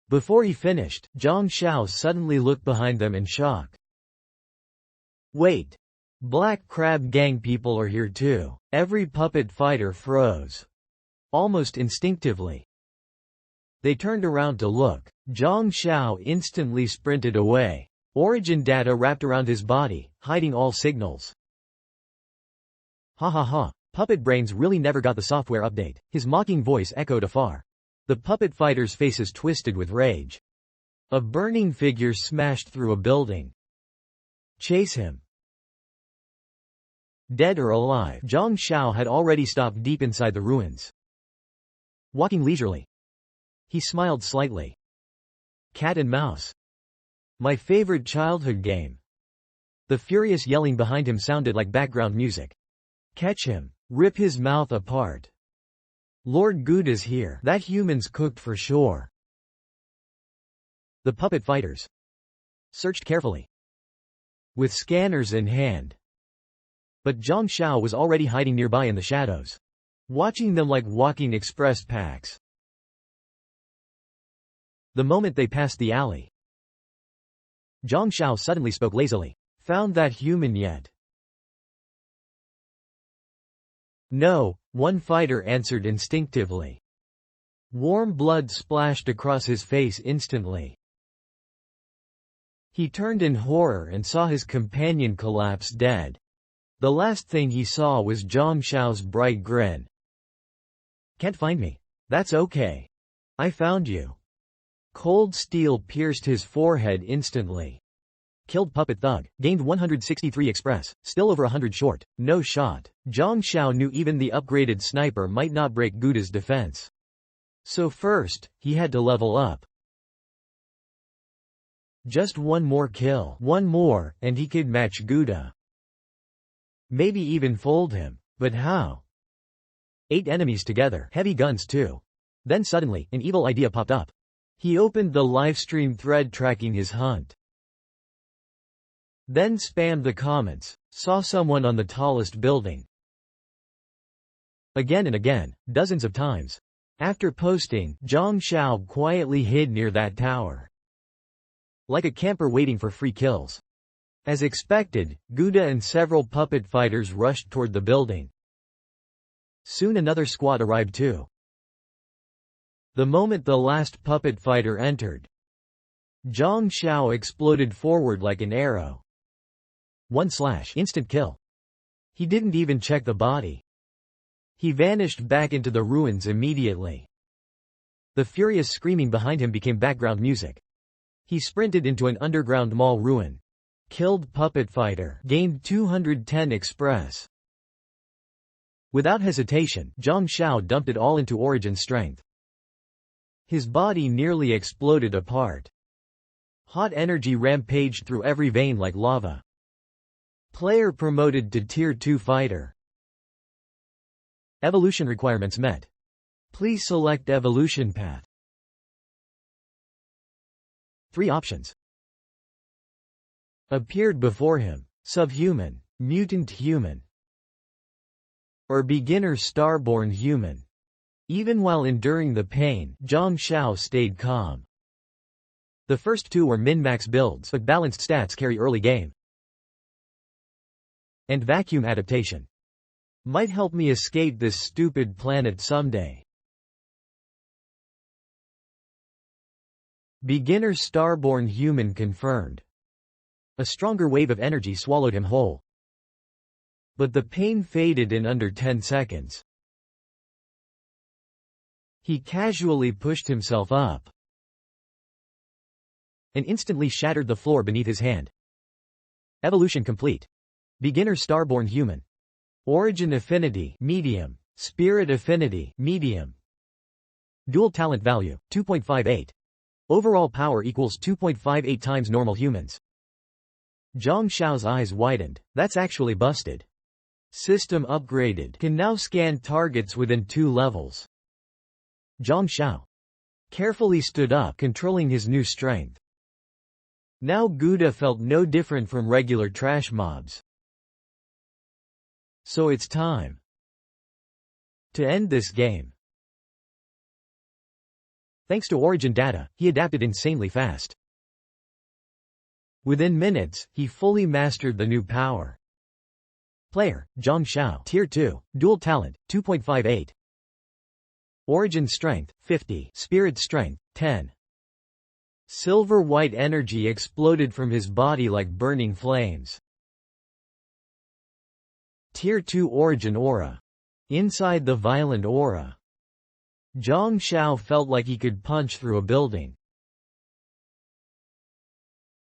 Before he finished, Zhang Xiao suddenly looked behind them in shock. Wait! Black Crab Gang people are here too. Every puppet fighter froze. Almost instinctively. They turned around to look. Zhang Xiao instantly sprinted away. Origin data wrapped around his body, hiding all signals. Ha ha ha. Puppet brains really never got the software update. His mocking voice echoed afar. The puppet fighters' faces twisted with rage. A burning figure smashed through a building. Chase him. Dead or alive, Zhang Xiao had already stopped deep inside the ruins. Walking leisurely, He smiled slightly. Cat and mouse. My favorite childhood game. The furious yelling behind him sounded like background music. Catch him. Rip his mouth apart. Lord Gouda's here. That human's cooked for sure. The puppet fighters searched carefully, with scanners in hand. But Zhang Xiao was already hiding nearby in the shadows, watching them like walking express packs. The moment they passed the alley, Zhang Xiao suddenly spoke lazily. Found that human yet? No, one fighter answered instinctively. Warm blood splashed across his face instantly. He turned in horror and saw his companion collapse dead. The last thing he saw was Zhang Xiao's bright grin. Can't find me? That's okay. I found you. Cold steel pierced his forehead instantly. Killed puppet thug, gained 163 express, still over 100 short, no shot. Zhang Xiao knew even the upgraded sniper might not break Gouda's defense. So first, he had to level up. Just one more kill, one more, and he could match Gouda. Maybe even fold him, but how? 8 enemies together, heavy guns too. Then suddenly, an evil idea popped up. He opened the livestream thread tracking his hunt. Then spammed the comments, saw someone on the tallest building. Again and again, dozens of times. After posting, Zhang Xiao quietly hid near that tower, like a camper waiting for free kills. As expected, Gouda and several puppet fighters rushed toward the building. Soon another squad arrived too. The moment the last puppet fighter entered, Zhang Xiao exploded forward like an arrow. 1 slash, instant kill. He didn't even check the body. He vanished back into the ruins immediately. The furious screaming behind him became background music. He sprinted into an underground mall ruin. Killed puppet fighter, gained 210 express. Without hesitation, Zhang Xiao dumped it all into origin strength. His body nearly exploded apart. Hot energy rampaged through every vein like lava. Player promoted to Tier 2 fighter. Evolution requirements met. Please select evolution path. 3 options appeared before him: subhuman, mutant human, or beginner starborn human. Even while enduring the pain, Zhang Xiao stayed calm. The first 2 were min-max builds, but balanced stats carry early game. And vacuum adaptation might help me escape this stupid planet someday. Beginner starborn human confirmed. A stronger wave of energy swallowed him whole. But the pain faded in under 10 seconds. He casually pushed himself up and instantly shattered the floor beneath his hand. Evolution complete. Beginner starborn human. Origin affinity, medium. Spirit affinity, medium. Dual talent value, 2.58. Overall power equals 2.58 times normal humans. Zhang Xiao's eyes widened. That's actually busted. System upgraded. Can now scan targets within 2 levels. Zhang Xiao carefully stood up, controlling his new strength. Now Gouda felt no different from regular trash mobs. So it's time to end this game. Thanks to Origin data, he adapted insanely fast. Within minutes, he fully mastered the new power. Player, Zhang Xiao, Tier 2, Dual Talent, 2.58. Origin Strength, 50. Spirit Strength, 10. Silver-white energy exploded from his body like burning flames. Tier 2 Origin Aura. Inside the violent aura, Zhang Xiao felt like he could punch through a building.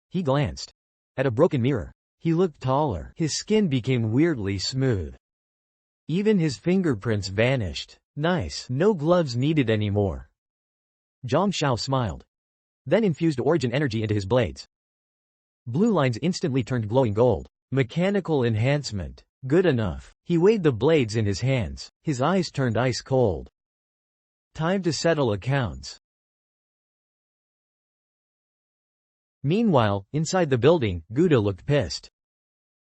He glanced at a broken mirror. He looked taller. His skin became weirdly smooth. Even his fingerprints vanished. Nice. No gloves needed anymore. Zhang Xiao smiled. Then infused origin energy into his blades. Blue lines instantly turned glowing gold. Mechanical enhancement. Good enough. He weighed the blades in his hands. His eyes turned ice cold. Time to settle accounts. Meanwhile, inside the building, Gouda looked pissed.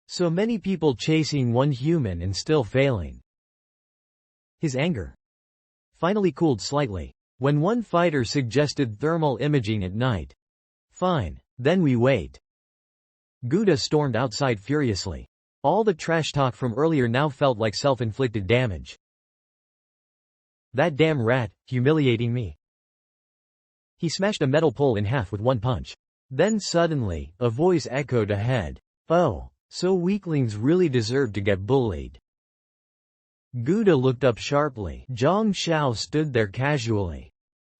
So many people chasing one human and still failing. His anger finally cooled slightly. When one fighter suggested thermal imaging at night. Fine, then we wait. Gouda stormed outside furiously. All the trash talk from earlier now felt like self-inflicted damage. That damn rat, humiliating me. He smashed a metal pole in half with one punch. Then suddenly, a voice echoed ahead. Oh, so weaklings really deserve to get bullied. Gouda looked up sharply. Zhang Xiao stood there casually.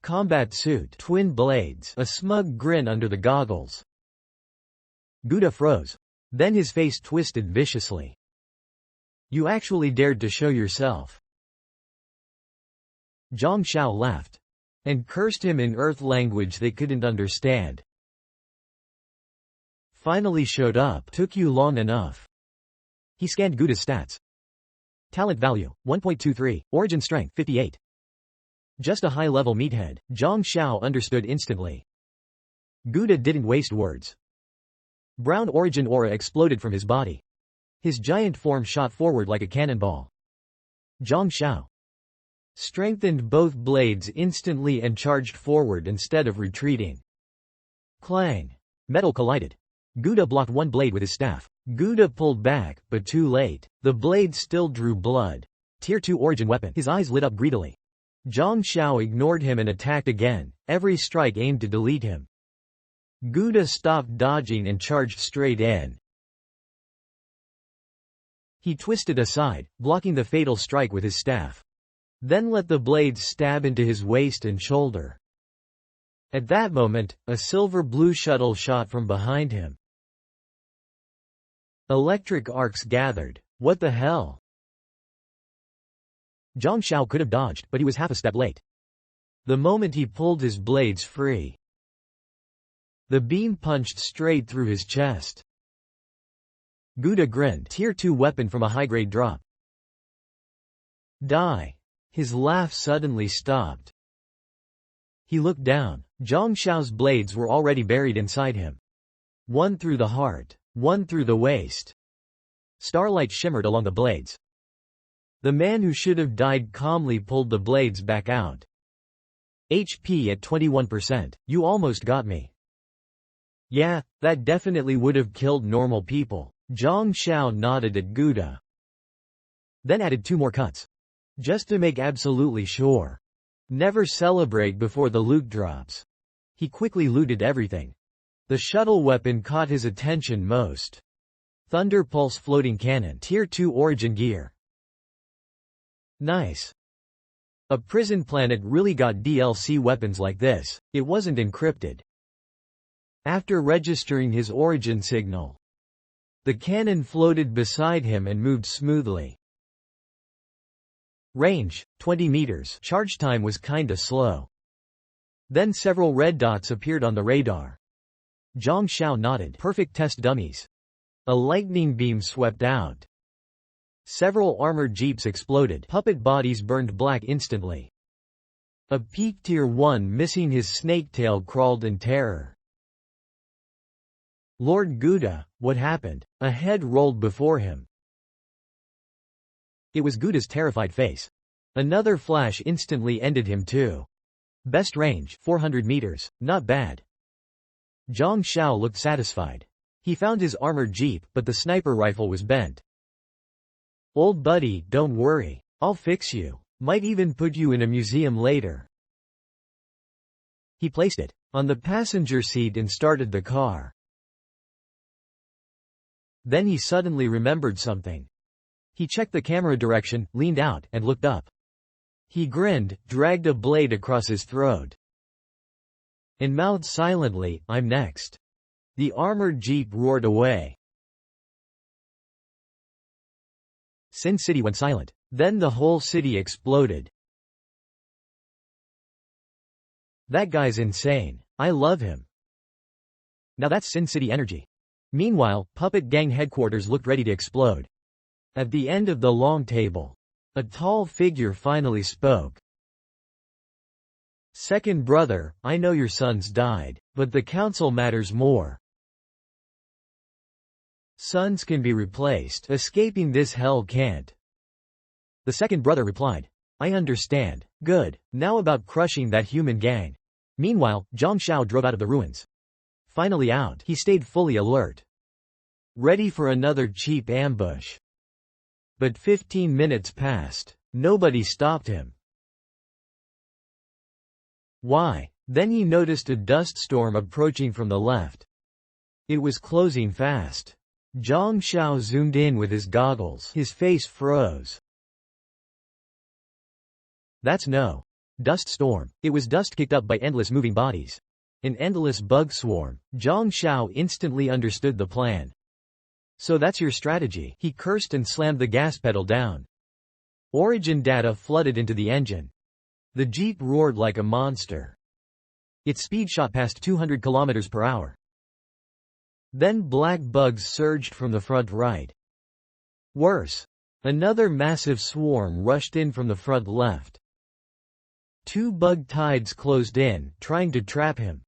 Combat suit, twin blades, a smug grin under the goggles. Gouda froze. Then his face twisted viciously. You actually dared to show yourself. Zhang Xiao laughed. And cursed him in Earth language they couldn't understand. Finally showed up. Took you long enough. He scanned Gouda's stats. Talent value, 1.23, origin strength, 58. Just a high-level meathead, Zhang Xiao understood instantly. Gouda didn't waste words. Brown origin aura exploded from his body. His giant form shot forward like a cannonball. Zhang Xiao strengthened both blades instantly and charged forward instead of retreating. Clang. Metal collided. Gouda blocked one blade with his staff. Gouda pulled back, but too late. The blade still drew blood. Tier 2 origin weapon. His eyes lit up greedily. Zhang Xiao ignored him and attacked again, every strike aimed to delete him. Gouda stopped dodging and charged straight in. He twisted aside, blocking the fatal strike with his staff. Then let the blades stab into his waist and shoulder. At that moment, a silver-blue shuttle shot from behind him. Electric arcs gathered. What the hell? Zhang Xiao could have dodged, but he was half a step late. The moment he pulled his blades free, the beam punched straight through his chest. Gouda grinned. Tier 2 weapon from a high-grade drop. Die. His laugh suddenly stopped. He looked down. Zhang Xiao's blades were already buried inside him. One through the heart, one through the waist. Starlight shimmered along the blades. The man who should have died calmly pulled the blades back out. HP at 21%. You almost got me. Yeah, that definitely would have killed normal people. Zhang Xiao nodded at Gouda. Then added 2 more cuts. Just to make absolutely sure. Never celebrate before the loot drops. He quickly looted everything. The shuttle weapon caught his attention most. Thunder Pulse floating cannon. Tier 2 origin gear. Nice. A prison planet really got DLC weapons like this. It wasn't encrypted. After registering his origin signal, the cannon floated beside him and moved smoothly. Range, 20 meters. Charge time was kinda slow. Then several red dots appeared on the radar. Zhang Xiao nodded. Perfect test dummies. A lightning beam swept out. Several armored jeeps exploded. Puppet bodies burned black instantly. A peak Tier 1 missing his snake tail crawled in terror. Lord Gouda, what happened? A head rolled before him. It was Gouda's terrified face. Another flash instantly ended him too. Best range, 400 meters, not bad. Zhang Xiao looked satisfied. He found his armored jeep, but the sniper rifle was bent. Old buddy, don't worry. I'll fix you. Might even put you in a museum later. He placed it on the passenger seat and started the car. Then he suddenly remembered something. He checked the camera direction, leaned out, and looked up. He grinned, dragged a blade across his throat, and mouthed silently, "I'm next." The armored jeep roared away. Sin City went silent. Then the whole city exploded. That guy's insane. I love him. Now that's Sin City energy. Meanwhile, Puppet Gang headquarters looked ready to explode. At the end of the long table, a tall figure finally spoke. Second brother, I know your sons died, but the council matters more. Sons can be replaced, escaping this hell can't. The second brother replied, I understand. Good. Now about crushing that human gang. Meanwhile, Zhang Xiao drove out of the ruins. Finally out, he stayed fully alert, ready for another cheap ambush. But 15 minutes passed. Nobody stopped him. Why? Then he noticed a dust storm approaching from the left. It was closing fast. Zhang Xiao zoomed in with his goggles. His face froze. That's no dust storm. It was dust kicked up by endless moving bodies. An endless bug swarm. Zhang Xiao instantly understood the plan. So that's your strategy. He cursed and slammed the gas pedal down. Origin data flooded into the engine. The Jeep roared like a monster. Its speed shot past 200 km per hour. Then black bugs surged from the front right. Worse. Another massive swarm rushed in from the front left. 2 bug tides closed in, trying to trap him.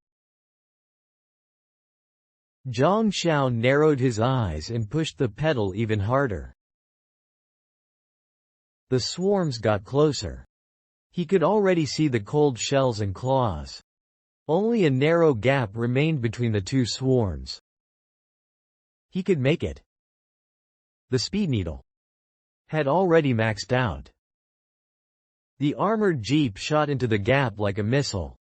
Zhang Xiao narrowed his eyes and pushed the pedal even harder. The swarms got closer. He could already see the cold shells and claws. Only a narrow gap remained between the 2 swarms. He could make it. The speed needle had already maxed out. The armored jeep shot into the gap like a missile.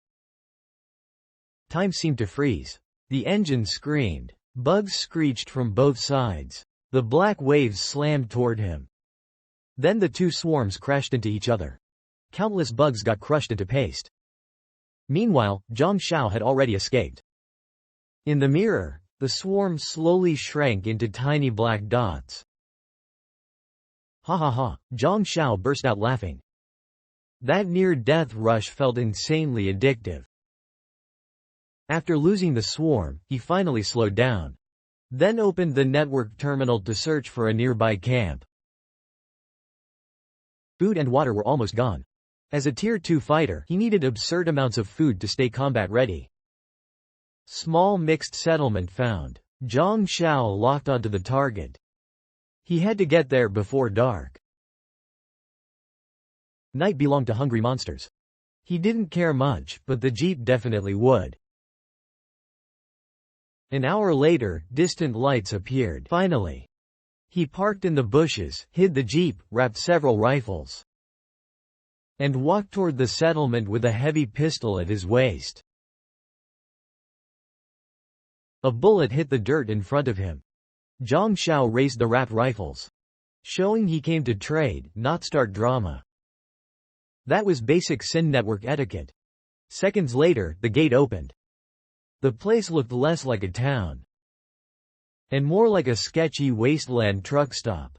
Time seemed to freeze. The engine screamed. Bugs screeched from both sides. The black waves slammed toward him. Then the 2 swarms crashed into each other. Countless bugs got crushed into paste. Meanwhile, Zhang Xiao had already escaped. In the mirror, the swarm slowly shrank into tiny black dots. Ha ha ha, Zhang Xiao burst out laughing. That near-death rush felt insanely addictive. After losing the swarm, he finally slowed down. Then opened the network terminal to search for a nearby camp. Food and water were almost gone. As a Tier 2 fighter, he needed absurd amounts of food to stay combat ready. Small mixed settlement found. Zhang Xiao locked onto the target. He had to get there before dark. Night belonged to hungry monsters. He didn't care much, but the jeep definitely would. An hour later, distant lights appeared. Finally. He parked in the bushes, hid the jeep, wrapped several rifles, and walked toward the settlement with a heavy pistol at his waist. A bullet hit the dirt in front of him. Zhang Xiao raised the wrapped rifles, showing he came to trade, not start drama. That was basic Sin network etiquette. Seconds later, the gate opened. The place looked less like a town and more like a sketchy wasteland truck stop.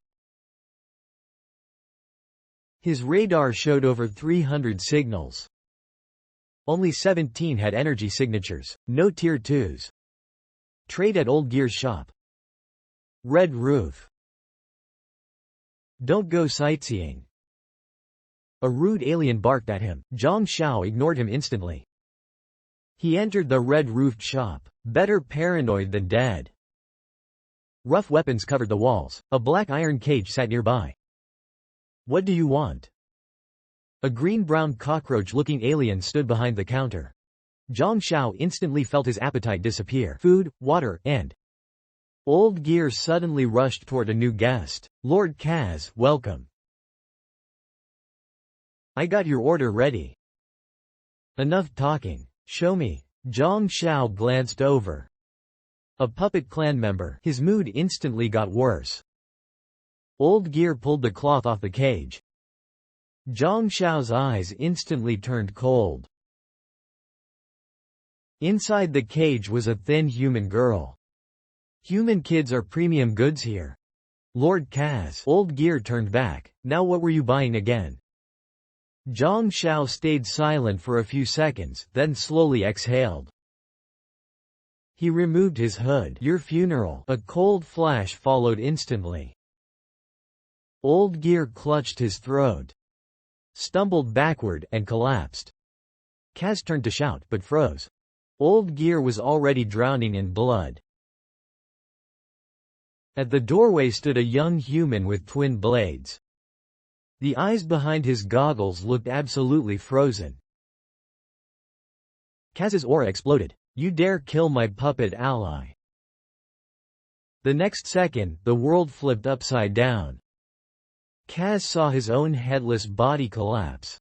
His radar showed over 300 signals. Only 17 had energy signatures, no Tier 2s. Trade at Old Gear's shop. Red roof. Don't go sightseeing. A rude alien barked at him. Zhang Xiao ignored him instantly. He entered the red-roofed shop. Better paranoid than dead. Rough weapons covered the walls. A black iron cage sat nearby. What do you want? A green-brown cockroach-looking alien stood behind the counter. Zhang Xiao instantly felt his appetite disappear. Food, water, and Old Gear suddenly rushed toward a new guest. Lord Kaz, welcome. I got your order ready. Enough talking. Show me. Zhang Xiao glanced over. A puppet clan member. His mood instantly got worse. Old Gear pulled the cloth off the cage. Zhang Xiao's eyes instantly turned cold. Inside the cage was a thin human girl. Human kids are premium goods here. Lord Kaz. Old Gear turned back. Now what were you buying again? Zhang Xiao stayed silent for a few seconds, then slowly exhaled. He removed his hood. Your funeral. A cold flash followed instantly. Old Gear clutched his throat, stumbled backward, and collapsed. Kaz turned to shout, but froze. Old Gear was already drowning in blood. At the doorway stood a young human with twin blades. The eyes behind his goggles looked absolutely frozen. Kaz's aura exploded. You dare kill my puppet ally. The next second, the world flipped upside down. Kaz saw his own headless body collapse.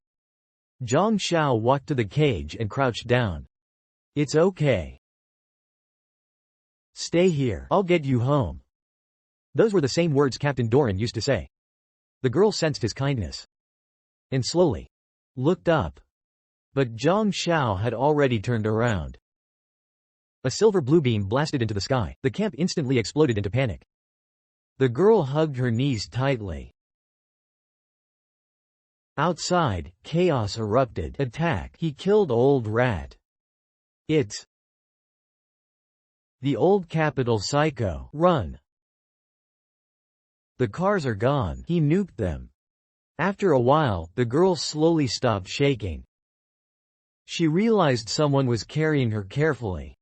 Zhang Xiao walked to the cage and crouched down. It's okay. Stay here. I'll get you home. Those were the same words Captain Doran used to say. The girl sensed his kindness and slowly looked up. But Zhang Xiao had already turned around. A silver blue beam blasted into the sky. The camp instantly exploded into panic. The girl hugged her knees tightly. Outside, chaos erupted. Attack! He killed Old Rat. It's the old capital psycho. Run! The cars are gone. He nuked them. After a while, the girl slowly stopped shaking. She realized someone was carrying her carefully.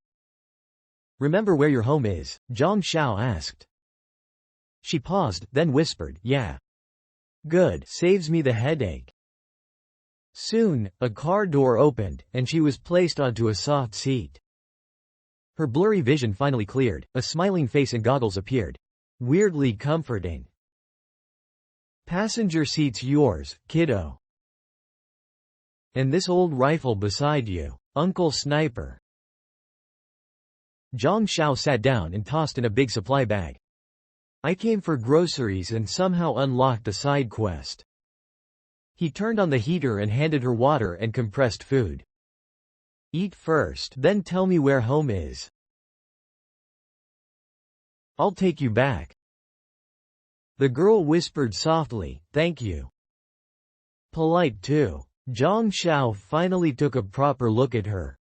Remember where your home is? Zhang Xiao asked. She paused, then whispered, yeah. Good, saves me the headache. Soon, a car door opened, and she was placed onto a soft seat. Her blurry vision finally cleared. A smiling face and goggles appeared. Weirdly comforting. Passenger seat's yours, kiddo. And this old rifle beside you, Uncle Sniper. Zhang Xiao sat down and tossed in a big supply bag. I came for groceries and somehow unlocked a side quest. He turned on the heater and handed her water and compressed food. Eat first, then tell me where home is. I'll take you back. The girl whispered softly, thank you. Polite too. Zhang Xiao finally took a proper look at her.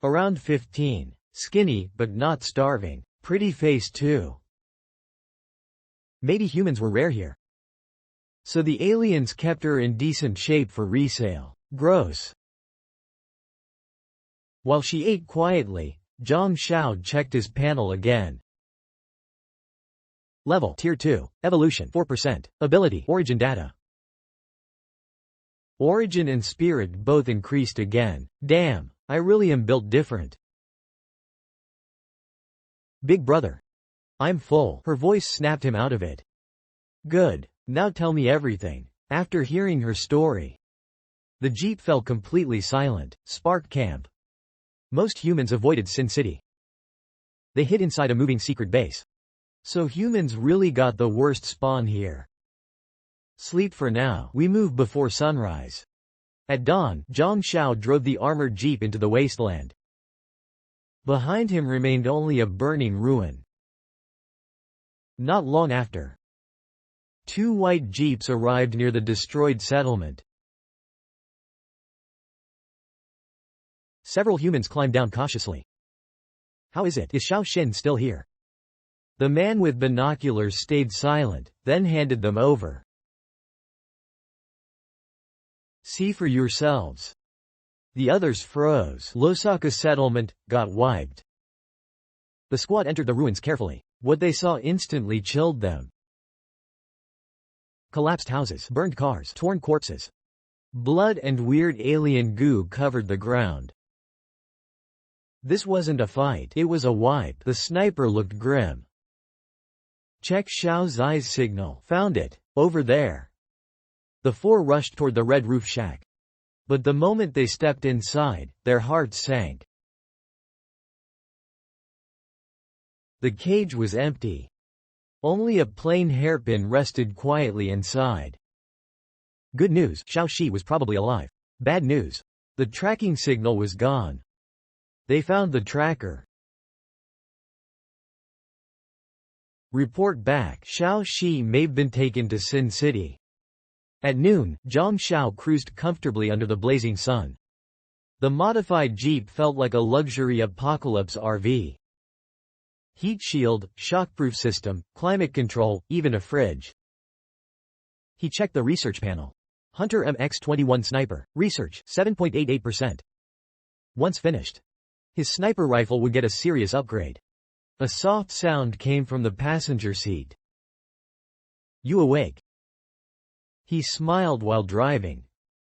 Around 15. Skinny, but not starving. Pretty face too. Maybe humans were rare here. So the aliens kept her in decent shape for resale. Gross. While she ate quietly, Zhang Xiao checked his panel again. Level Tier 2. Evolution 4%. Ability Origin data. Origin and spirit both increased again. Damn, I really am built different. Big brother. I'm full. Her voice snapped him out of it. Good. Now tell me everything. After hearing her story, the jeep fell completely silent. Spark Camp. Most humans avoided Sin City. They hid inside a moving secret base. So humans really got the worst spawn here. Sleep for now. We move before sunrise. At dawn, Zhang Xiao drove the armored jeep into the wasteland. Behind him remained only a burning ruin. Not long after, two white jeeps arrived near the destroyed settlement. Several humans climbed down cautiously. How is it? Is Xiao Xin still here? The man with binoculars stayed silent, then handed them over. See for yourselves. The others froze. Losaka settlement got wiped. The squad entered the ruins carefully. What they saw instantly chilled them. Collapsed houses, burned cars, torn corpses. Blood and weird alien goo covered the ground. This wasn't a fight, it was a wipe. The sniper looked grim. Check Xiao Zai's signal. Found it. Over there. The four rushed toward the red roof shack. But the moment they stepped inside, their hearts sank. The cage was empty. Only a plain hairpin rested quietly inside. Good news, Xiao Shi was probably alive. Bad news. The tracking signal was gone. They found the tracker. Report back. Xiao Shi may have been taken to Sin City. At noon, Zhang Xiao cruised comfortably under the blazing sun. The modified Jeep felt like a luxury apocalypse RV. Heat shield, shockproof system, climate control, even a fridge. He checked the research panel. Hunter MX-21 Sniper. Research, 7.88%. Once finished, his sniper rifle would get a serious upgrade. A soft sound came from the passenger seat. "You awake?" He smiled while driving.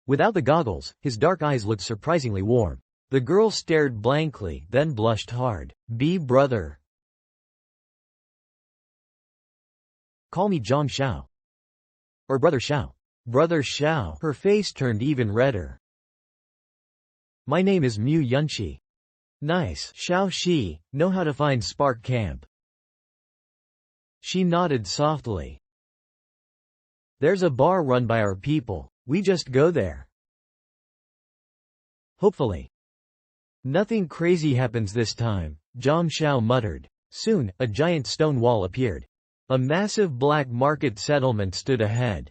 Without the goggles, his dark eyes looked surprisingly warm. The girl stared blankly, then blushed hard. "B brother. Call me Zhang Xiao. Or Brother Xiao." "Brother Xiao." Her face turned even redder. "My name is Mu Yunqi." "Nice, Xiao Shi. Know how to find Spark Camp?" She nodded softly. "There's a bar run by our people. We just go there. Hopefully. Nothing crazy happens this time," Zhang Xiao muttered. Soon, a giant stone wall appeared. A massive black market settlement stood ahead.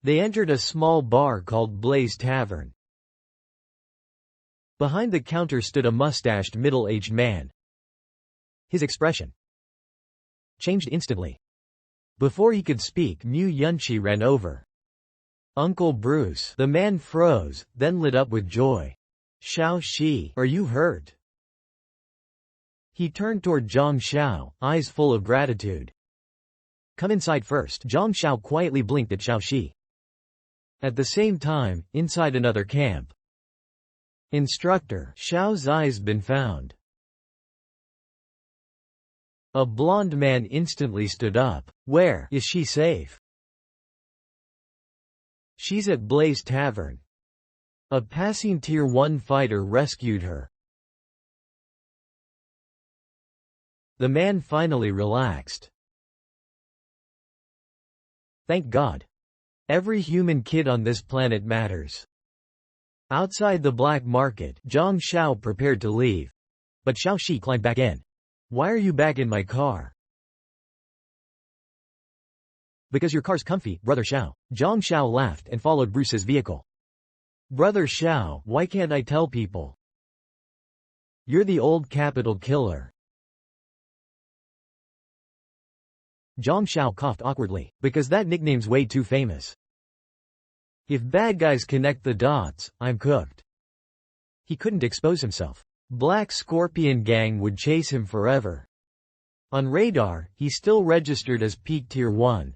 They entered a small bar called Blaze Tavern. Behind the counter stood a mustached middle-aged man. His expression changed instantly. Before he could speak, Mu Yunqi ran over. "Uncle Bruce." The man froze, then lit up with joy. "Xiao Shi, are you hurt?" He turned toward Zhang Xiao, eyes full of gratitude. "Come inside first." Zhang Xiao quietly blinked at Xiao Shi. At the same time, inside another camp. "Instructor, Xiao's eyes been found." A blond man instantly stood up. "Where? Is she safe?" "She's at Blaze Tavern. A passing Tier 1 fighter rescued her." The man finally relaxed. Thank God. Every human kid on this planet matters. Outside the black market, Zhang Xiao prepared to leave. But Xiao Shi climbed back in. "Why are you back in my car?" "Because your car's comfy, Brother Xiao." Zhang Xiao laughed and followed Bruce's vehicle. "Brother Xiao, why can't I tell people? You're the old capital killer." Zhang Xiao coughed awkwardly. "Because that nickname's way too famous. If bad guys connect the dots, I'm cooked." He couldn't expose himself. Black Scorpion Gang would chase him forever. On radar, he still registered as peak Tier 1.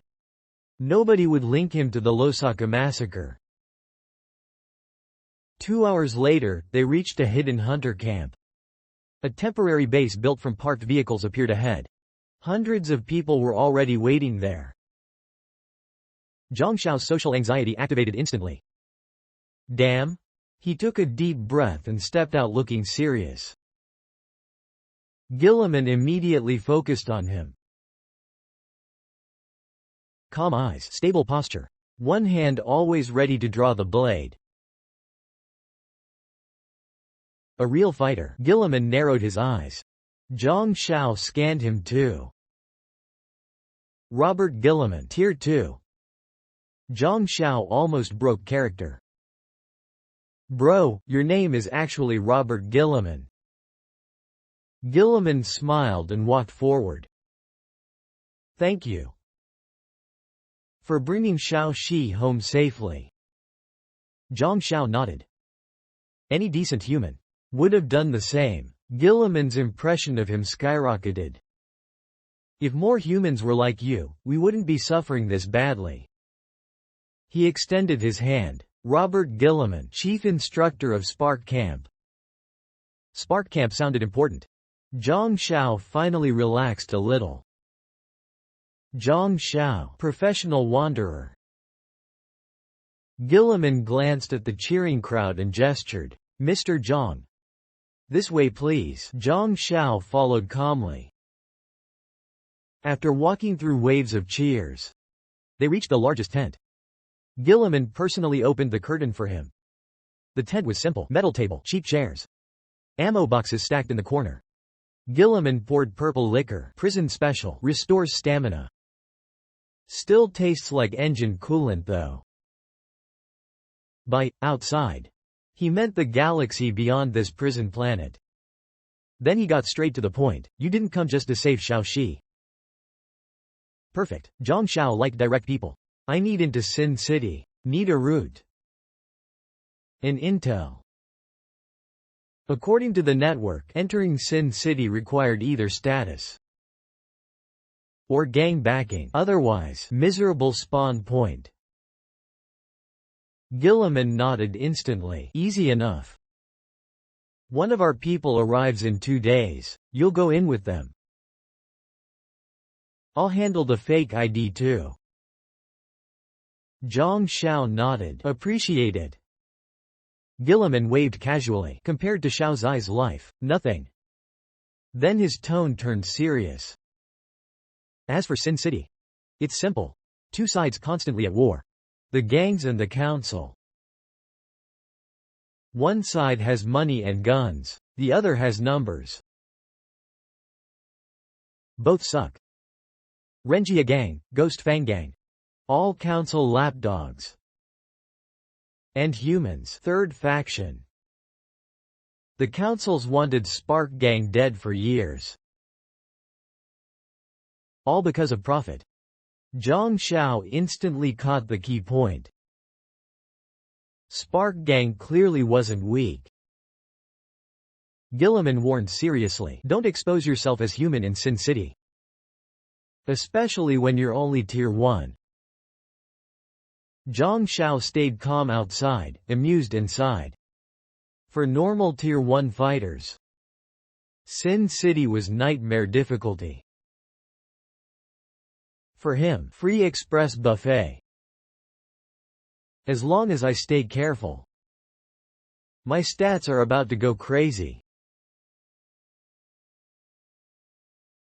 Nobody would link him to the Losaka massacre. 2 hours later, they reached a hidden hunter camp. A temporary base built from parked vehicles appeared ahead. Hundreds of people were already waiting there. Zhang Xiao's social anxiety activated instantly. "Damn." He took a deep breath and stepped out looking serious. Gilliman immediately focused on him. Calm eyes, stable posture. One hand always ready to draw the blade. A real fighter. Gilliman narrowed his eyes. Zhang Xiao scanned him too. Robert Gilliman, Tier 2. Zhang Xiao almost broke character. "Bro, your name is actually Robert Gilliman." Gilliman smiled and walked forward. "Thank you for bringing Xiao Shi home safely." Zhang Xiao nodded. Any decent human would have done the same. Gilliman's impression of him skyrocketed. "If more humans were like you, we wouldn't be suffering this badly." He extended his hand. Robert Gilliman, chief instructor of Spark Camp. Spark Camp sounded important. Zhang Xiao finally relaxed a little. Zhang Xiao, professional wanderer. Gilliman glanced at the cheering crowd and gestured. "Mr. Zhang. This way please." Zhang Xiao followed calmly. After walking through waves of cheers, they reached the largest tent. Gilliman personally opened the curtain for him. The tent was simple. Metal table, cheap chairs. Ammo boxes stacked in the corner. Gilliman poured purple liquor. Prison special. Restores stamina. Still tastes like engine coolant though. By outside, he meant the galaxy beyond this prison planet. Then he got straight to the point. You didn't come just to save Xiaoxi. Perfect. Zhang Xiao liked direct people. I need into Sin City. Need a route. An intel. According to the network, entering Sin City required either status or gang backing, otherwise miserable spawn point. Gilliman nodded instantly. Easy enough. One of our people arrives in 2 days. You'll go in with them. I'll handle the fake ID too. Zhang Xiao nodded. Appreciated. Gilliman waved casually. Compared to Xiao Zai's life, nothing. Then his tone turned serious. As for Sin City, it's simple. 2 sides constantly at war. The gangs and the council. One side has money and guns, the other has numbers. Both suck. Renjia Gang, Ghost Fang Gang. All council lapdogs. And humans, third faction. The councils wanted Spark Gang dead for years. All because of profit. Zhang Xiao instantly caught the key point. Spark Gang clearly wasn't weak. Gilliman warned seriously, don't expose yourself as human in Sin City. Especially when you're only Tier 1. Zhang Xiao stayed calm outside, amused inside. For normal Tier 1 fighters, Sin City was nightmare difficulty. For him, free express buffet. As long as I stay careful. My stats are about to go crazy.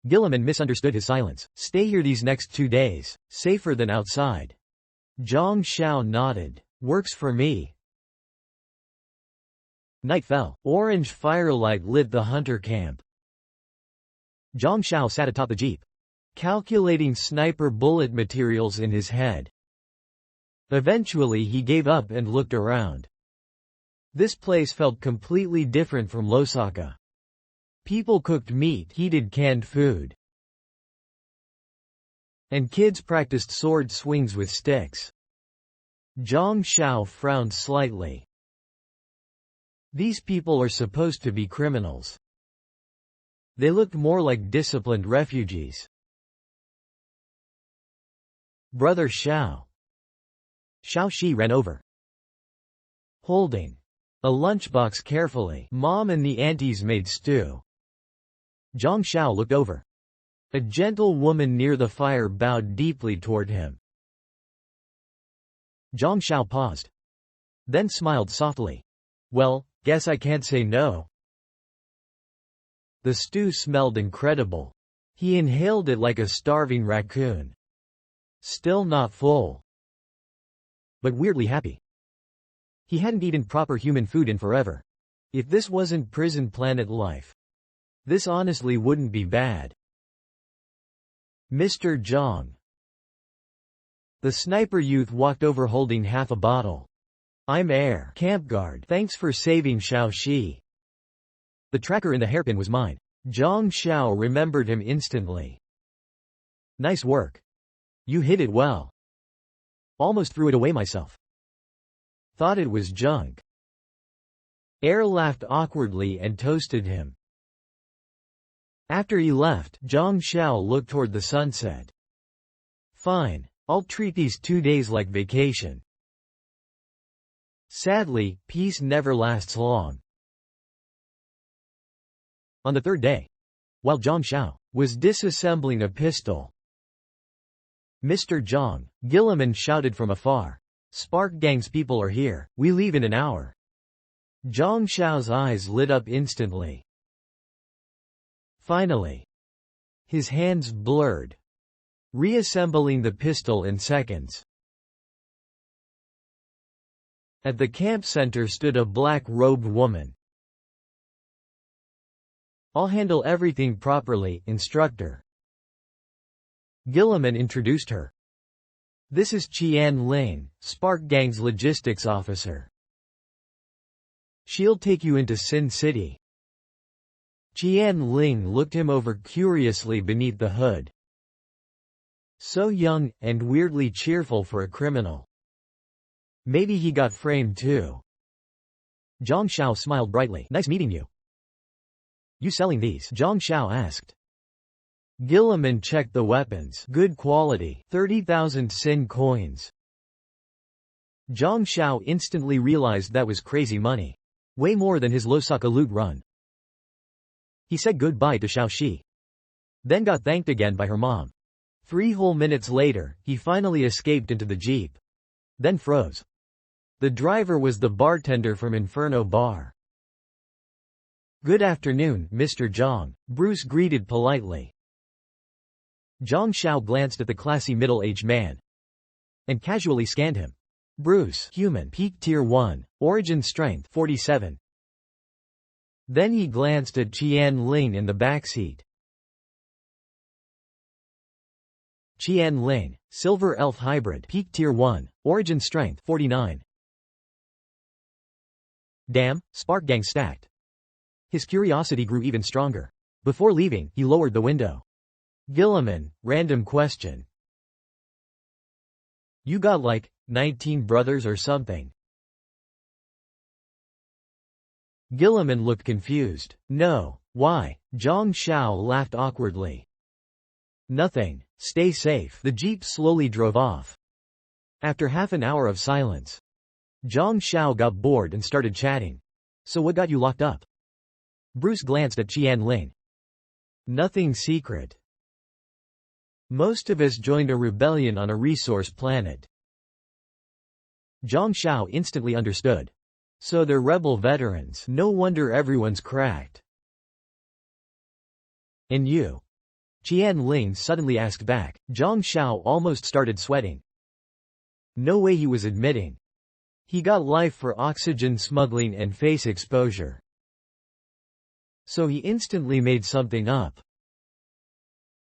Gilliman misunderstood his silence. Stay here these next 2 days, safer than outside. Zhang Xiao nodded. Works for me. Night fell. Orange firelight lit the hunter camp. Zhang Xiao sat atop the jeep, calculating sniper bullet materials in his head. Eventually he gave up and looked around. This place felt completely different from Losaka. People cooked meat, heated canned food. And kids practiced sword swings with sticks. Zhang Xiao frowned slightly. These people are supposed to be criminals. They looked more like disciplined refugees. Brother Xiao. Xiaoxi ran over, holding a lunchbox carefully. Mom and the aunties made stew. Zhang Xiao looked over. A gentle woman near the fire bowed deeply toward him. Zhang Xiao paused, then smiled softly. Well, guess I can't say no. The stew smelled incredible. He inhaled it like a starving raccoon. Still not full, but weirdly happy. He hadn't eaten proper human food in forever. If this wasn't prison planet life, this honestly wouldn't be bad. Mr. Zhang. The sniper youth walked over holding half a bottle. I'm Air Camp Guard. Thanks for saving Xiaoxi. The tracker in the hairpin was mine. Zhang Xiao remembered him instantly. Nice work. You hid it well. Almost threw it away myself. Thought it was junk. Air laughed awkwardly and toasted him. After he left, Zhang Xiao looked toward the sunset. Fine. I'll treat these 2 days like vacation. Sadly, peace never lasts long. On the 3rd day, while Zhang Xiao was disassembling a pistol, Mr. Zhang, Gilliman shouted from afar. Spark Gang's people are here, we leave in an hour. Zhang Xiao's eyes lit up instantly. Finally. His hands blurred, reassembling the pistol in seconds. At the camp center stood a black-robed woman. I'll handle everything properly, instructor. Gilliman introduced her. This is Qian Ling, Spark Gang's logistics officer. She'll take you into Sin City. Qian Ling looked him over curiously beneath the hood. So young, and weirdly cheerful for a criminal. Maybe he got framed too. Zhang Xiao smiled brightly. Nice meeting you. You selling these? Zhang Xiao asked. Gilliman checked the weapons. Good quality. 30,000 Sin coins. Zhang Xiao instantly realized that was crazy money. Way more than his Losaka loot run. He said goodbye to Xiao Shi. Then got thanked again by her mom. 3 whole minutes later, he finally escaped into the jeep. Then froze. The driver was the bartender from Inferno Bar. Good afternoon, Mr. Zhang, Bruce greeted politely. Zhang Xiao glanced at the classy middle-aged man. And casually scanned him. Bruce, human, peak tier 1, origin strength 47. Then he glanced at Qian Ling in the backseat. Qian Ling, silver elf hybrid, peak tier 1, origin strength 49. Damn, Spark Gang stacked. His curiosity grew even stronger. Before leaving, he lowered the window. Gilliman, random question. You got like 19 brothers or something? Gilliman looked confused. No, why? Zhang Xiao laughed awkwardly. Nothing, stay safe. The jeep slowly drove off. After half an hour of silence, Zhang Xiao got bored and started chatting. So what got you locked up? Bruce glanced at Qian Ling. Nothing secret. Most of us joined a rebellion on a resource planet. Zhang Xiao instantly understood. So they're rebel veterans. No wonder everyone's cracked. And you? Qian Ling suddenly asked back. Zhang Xiao almost started sweating. No way he was admitting. He got life for oxygen smuggling and face exposure. So he instantly made something up.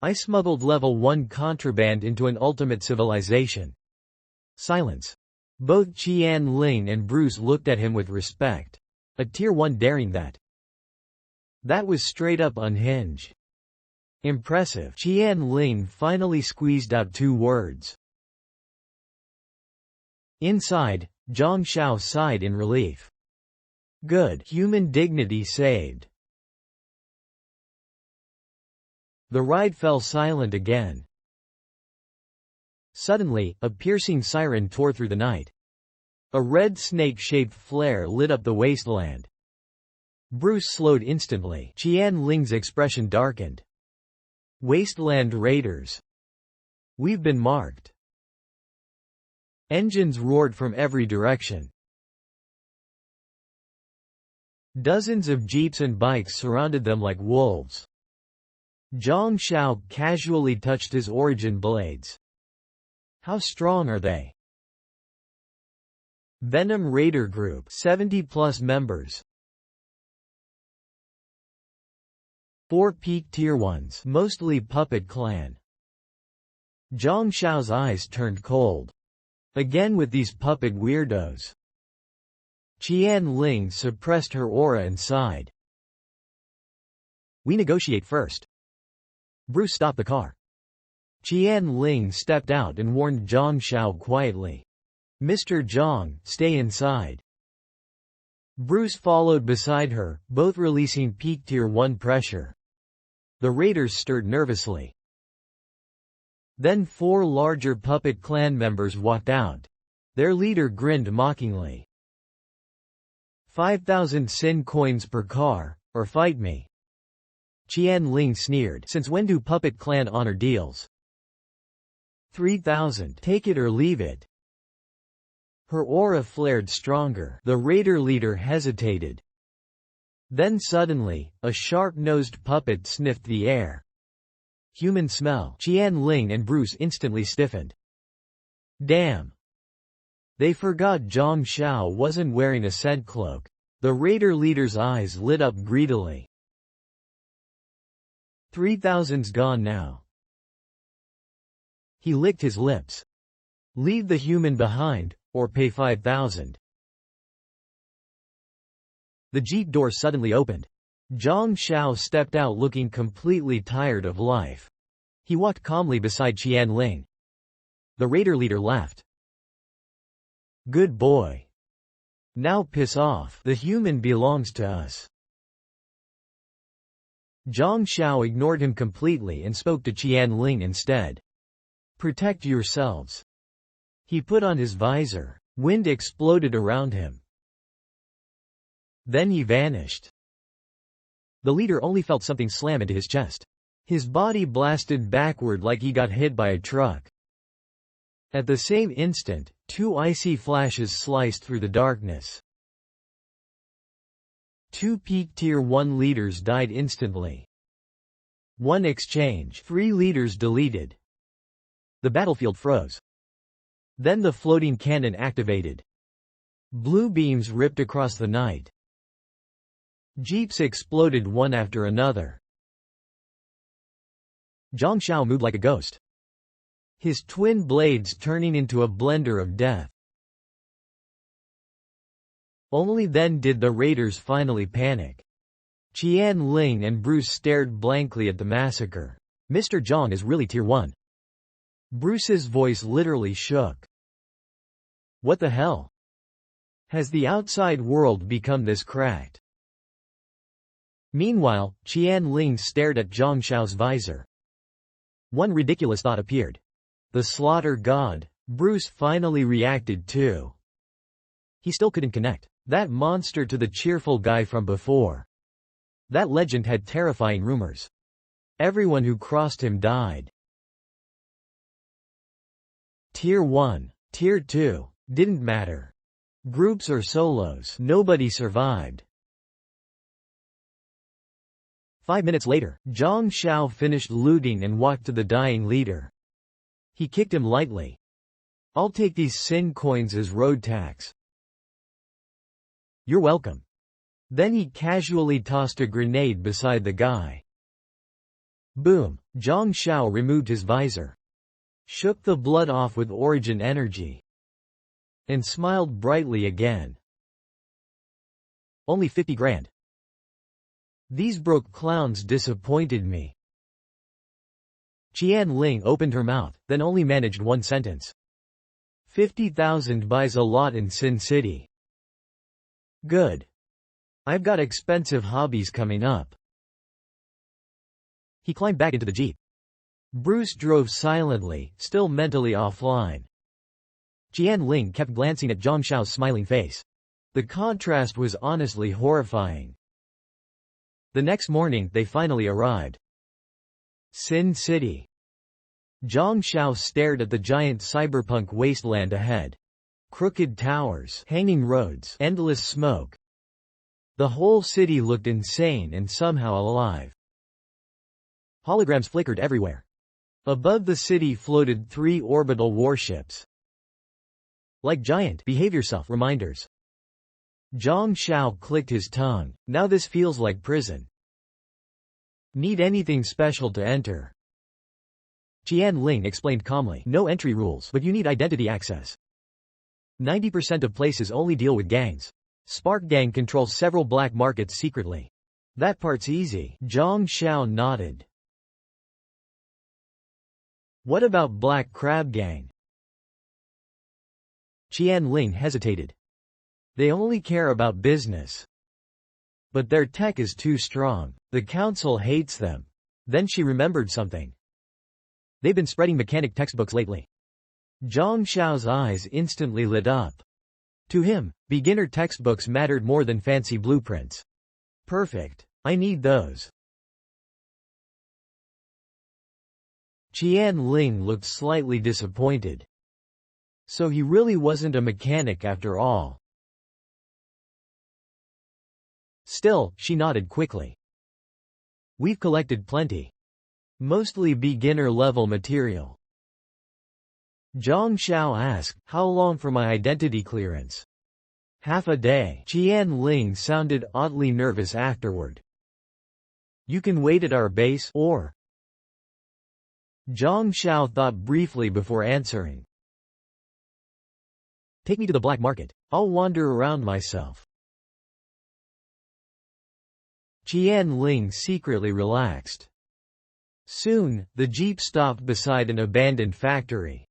I smuggled level 1 contraband into an ultimate civilization. Silence. Both Qian Ling and Bruce looked at him with respect. A tier 1 daring that. That was straight up unhinged. Impressive. Qian Ling finally squeezed out 2 words. Inside, Zhang Xiao sighed in relief. Good. Human dignity saved. The ride fell silent again. Suddenly, a piercing siren tore through the night. A red snake-shaped flare lit up the wasteland. Bruce slowed instantly. Qian Ling's expression darkened. Wasteland Raiders. We've been marked. Engines roared from every direction. Dozens of jeeps and bikes surrounded them like wolves. Zhang Xiao casually touched his origin blades. How strong are they? Venom Raider Group, 70+ members. 4 peak tier 1s, mostly puppet clan. Zhang Xiao's eyes turned cold. Again with these puppet weirdos. Qian Ling suppressed her aura and sighed. We negotiate first. Bruce stopped the car. Qian Ling stepped out and warned Zhang Xiao quietly. Mr. Zhang, stay inside. Bruce followed beside her, both releasing peak tier 1 pressure. The raiders stirred nervously. Then 4 larger puppet clan members walked out. Their leader grinned mockingly. 5,000 Sin coins per car, or fight me. Qian Ling sneered. Since when do puppet clan honor deals? 3,000. Take it or leave it. Her aura flared stronger. The raider leader hesitated. Then suddenly, a sharp-nosed puppet sniffed the air. Human smell. Qian Ling and Bruce instantly stiffened. Damn. They forgot Zhang Xiao wasn't wearing a scent cloak. The raider leader's eyes lit up greedily. 3,000's gone now. He licked his lips. Leave the human behind, or pay 5,000. The jeep door suddenly opened. Zhang Xiao stepped out looking completely tired of life. He walked calmly beside Qianling. The raider leader laughed. Good boy. Now piss off. The human belongs to us. Zhang Xiao ignored him completely and spoke to Qianling instead. Protect yourselves. He put on his visor. Wind exploded around him. Then he vanished. The leader only felt something slam into his chest. His body blasted backward like he got hit by a truck. At the same instant, two icy flashes sliced through the darkness. Two peak Tier 1 leaders died instantly. One exchange, 3 leaders deleted. The battlefield froze. Then the floating cannon activated. Blue beams ripped across the night. Jeeps exploded one after another. Zhang Xiao moved like a ghost. His twin blades turning into a blender of death. Only then did the raiders finally panic. Qianling and Bruce stared blankly at the massacre. Mr. Zhang is really Tier 1. Bruce's voice literally shook. What the hell? Has the outside world become this cracked? Meanwhile, Qianling stared at Zhang Xiao's visor. One ridiculous thought appeared. The slaughter god. Bruce finally reacted too. He still couldn't connect that monster to the cheerful guy from before. That legend had terrifying rumors. Everyone who crossed him died. Tier 1, Tier 2, didn't matter. Groups or solos, nobody survived. 5 minutes later, Zhang Xiao finished looting and walked to the dying leader. He kicked him lightly. I'll take these sin coins as road tax. You're welcome. Then he casually tossed a grenade beside the guy. Boom! Zhang Xiao removed his visor. Shook the blood off with origin energy. And smiled brightly again. Only 50 grand. These broke clowns disappointed me. Qianling opened her mouth, then only managed one sentence. 50,000 buys a lot in Sin City. Good. I've got expensive hobbies coming up. He climbed back into the jeep. Bruce drove silently, still mentally offline. Qianling kept glancing at Zhang Xiao's smiling face. The contrast was honestly horrifying. The next morning, they finally arrived. Sin City. Zhang Xiao stared at the giant cyberpunk wasteland ahead. Crooked towers, hanging roads, endless smoke. The whole city looked insane and somehow alive. Holograms flickered everywhere. Above the city floated 3 orbital warships. Like giant behave yourself reminders. Zhang Xiao clicked his tongue. Now this feels like prison. Need anything special to enter? Qianling explained calmly. No entry rules, but you need identity access. 90% of places only deal with gangs. Spark Gang controls several black markets secretly. That part's easy. Zhang Xiao nodded. What about Black Crab Gang? Qianling hesitated. They only care about business. But their tech is too strong. The council hates them. Then she remembered something. They've been spreading mechanic textbooks lately. Zhang Xiao's eyes instantly lit up. To him, beginner textbooks mattered more than fancy blueprints. Perfect. I need those. Qianling looked slightly disappointed. So he really wasn't a mechanic after all. Still, she nodded quickly. We've collected plenty. Mostly beginner-level material. Zhang Xiao asked, how long for my identity clearance? Half a day. Qianling sounded oddly nervous afterward. You can wait at our base, or... Zhang Xiao thought briefly before answering. Take me to the black market. I'll wander around myself. Qian Ling secretly relaxed. Soon, the jeep stopped beside an abandoned factory.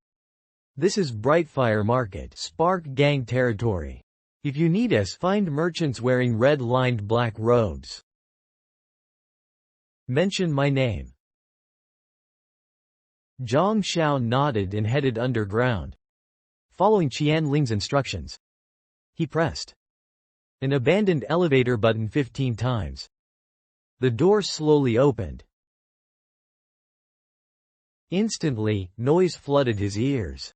This is Brightfire Market, Spark Gang territory. If you need us, find merchants wearing red-lined black robes. Mention my name. Zhang Xiao nodded and headed underground. Following Qian Ling's instructions, he pressed an abandoned elevator button 15 times. The door slowly opened. Instantly, noise flooded his ears.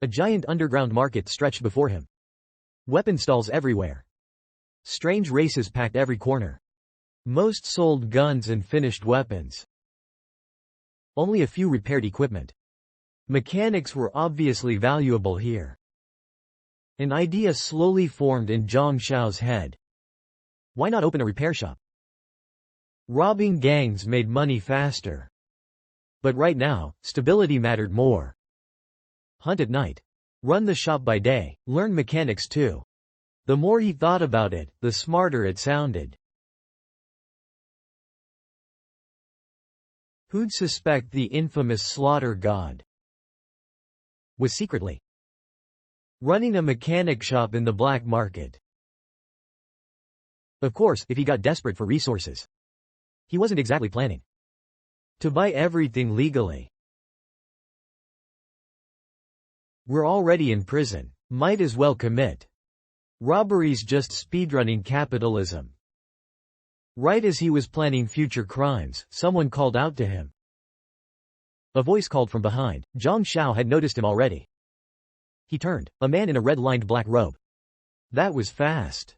A giant underground market stretched before him. Weapon stalls everywhere. Strange races packed every corner. Most sold guns and finished weapons. Only a few repaired equipment. Mechanics were obviously valuable here. An idea slowly formed in Zhang Xiao's head. Why not open a repair shop? Robbing gangs made money faster. But right now, stability mattered more. Hunt at night. Run the shop by day, learn mechanics too. The more he thought about it, the smarter it sounded. Who'd suspect the infamous slaughter god was secretly running a mechanic shop in the black market? Of course, if he got desperate for resources. He wasn't exactly planning to buy everything legally. We're already in prison. Might as well commit. Robbery's just speedrunning capitalism. Right as he was planning future crimes, someone called out to him. A voice called from behind. Zhang Xiao had noticed him already. He turned. A man in a red-lined black robe. That was fast.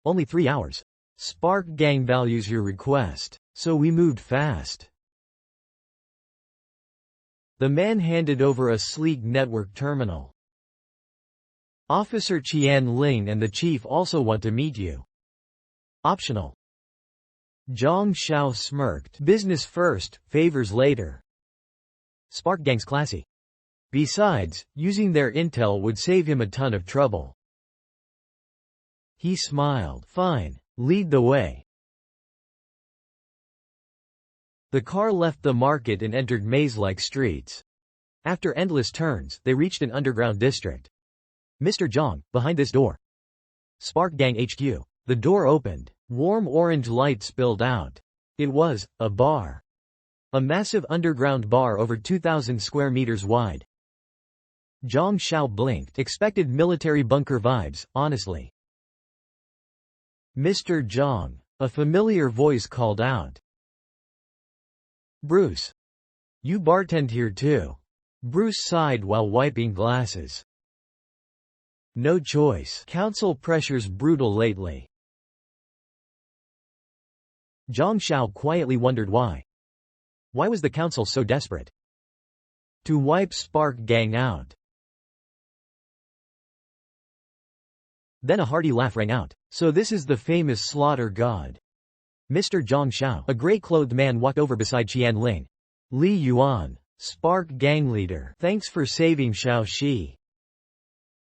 Only 3 hours. Spark Gang values your request, so we moved fast. The man handed over a sleek network terminal. Officer Qian Ling and the chief also want to meet you. Optional. Zhang Xiao smirked. Business first, favors later. Spark Gang's classy. Besides, using their intel would save him a ton of trouble. He smiled. Fine, lead the way. The car left the market and entered maze-like streets. After endless turns, they reached an underground district. Mr. Zhang, behind this door. Spark Gang HQ. The door opened. Warm orange light spilled out. It was a bar. A massive underground bar over 2,000 square meters wide. Zhang Xiao blinked. Expected military bunker vibes, honestly. Mr. Zhang. A familiar voice called out. Bruce. You bartend here too. Bruce sighed while wiping glasses. No choice. Council pressure's brutal lately. Zhang Xiao quietly wondered why. Why was the council so desperate to wipe Spark Gang out? Then a hearty laugh rang out. So this is the famous slaughter god. Mr. Zhang Xiao. A gray-clothed man walked over beside Qian Ling. Li Yuan, Spark Gang leader. Thanks for saving Xiao Shi.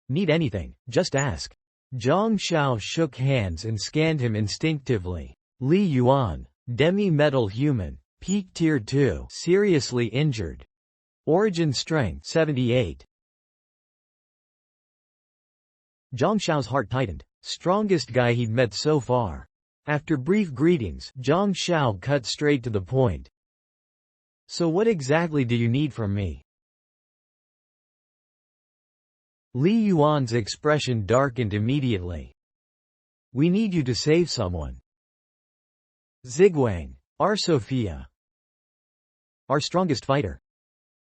Need anything, just ask. Zhang Xiao shook hands and scanned him instinctively. Li Yuan, demi-metal human, peak tier 2, seriously injured. Origin strength 78. Zhang Xiao's heart tightened. Strongest guy he'd met so far. After brief greetings, Zhang Xiao cut straight to the point. So what exactly do you need from me? Li Yuan's expression darkened immediately. We need you to save someone. Ziguang. Our Sophia. Our strongest fighter.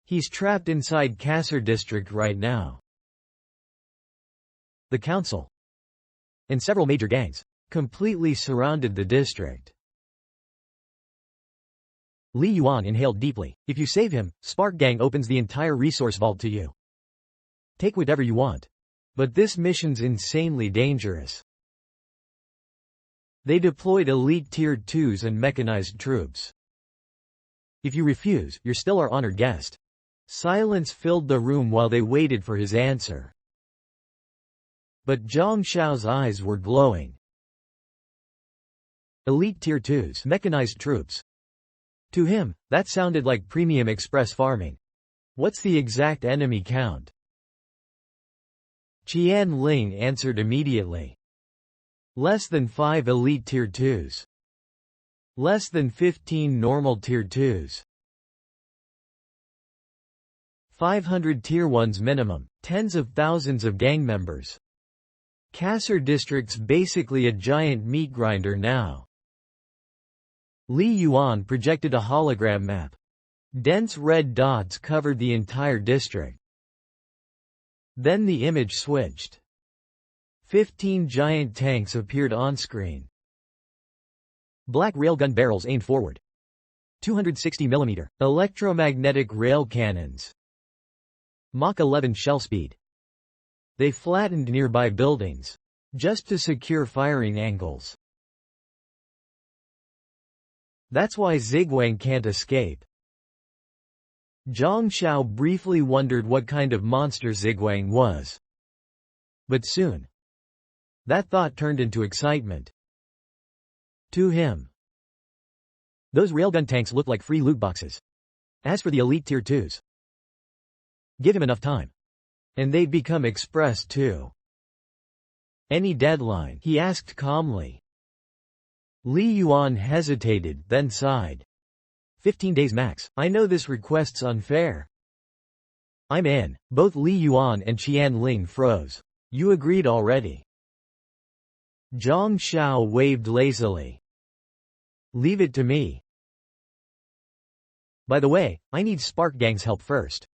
He's trapped inside Kasser district right now. The council and several major gangs completely surrounded the district. Li Yuan inhaled deeply. If you save him, Spark Gang opens the entire resource vault to you. Take whatever you want. But this mission's insanely dangerous. They deployed elite tier 2s and mechanized troops. If you refuse, you're still our honored guest. Silence filled the room while they waited for his answer. But Zhang Xiao's eyes were glowing. Elite Tier 2s, mechanized troops. To him, that sounded like premium express farming. What's the exact enemy count? Qian Ling answered immediately. Less than 5 elite Tier 2s. Less than 15 normal Tier 2s. 500 Tier 1s minimum, tens of thousands of gang members. Kasser district's basically a giant meat grinder now. Li Yuan projected a hologram map. Dense red dots covered the entire district. Then the image switched. 15 giant tanks appeared on screen. Black railgun barrels aimed forward. 260mm electromagnetic rail cannons. Mach 11 shell speed. They flattened nearby buildings, just to secure firing angles. That's why Zigwang can't escape. Zhang Xiao briefly wondered what kind of monster Zigwang was. But soon, that thought turned into excitement. To him, those railgun tanks looked like free loot boxes. As for the elite Tier 2s, give him enough time, and they'd become express too. Any deadline? He asked calmly. Li Yuan hesitated, then sighed. 15 days max. I know this request's unfair. I'm in. Both Li Yuan and Qian Ling froze. You agreed already. Zhang Xiao waved lazily. Leave it to me. By the way, I need Spark Gang's help first.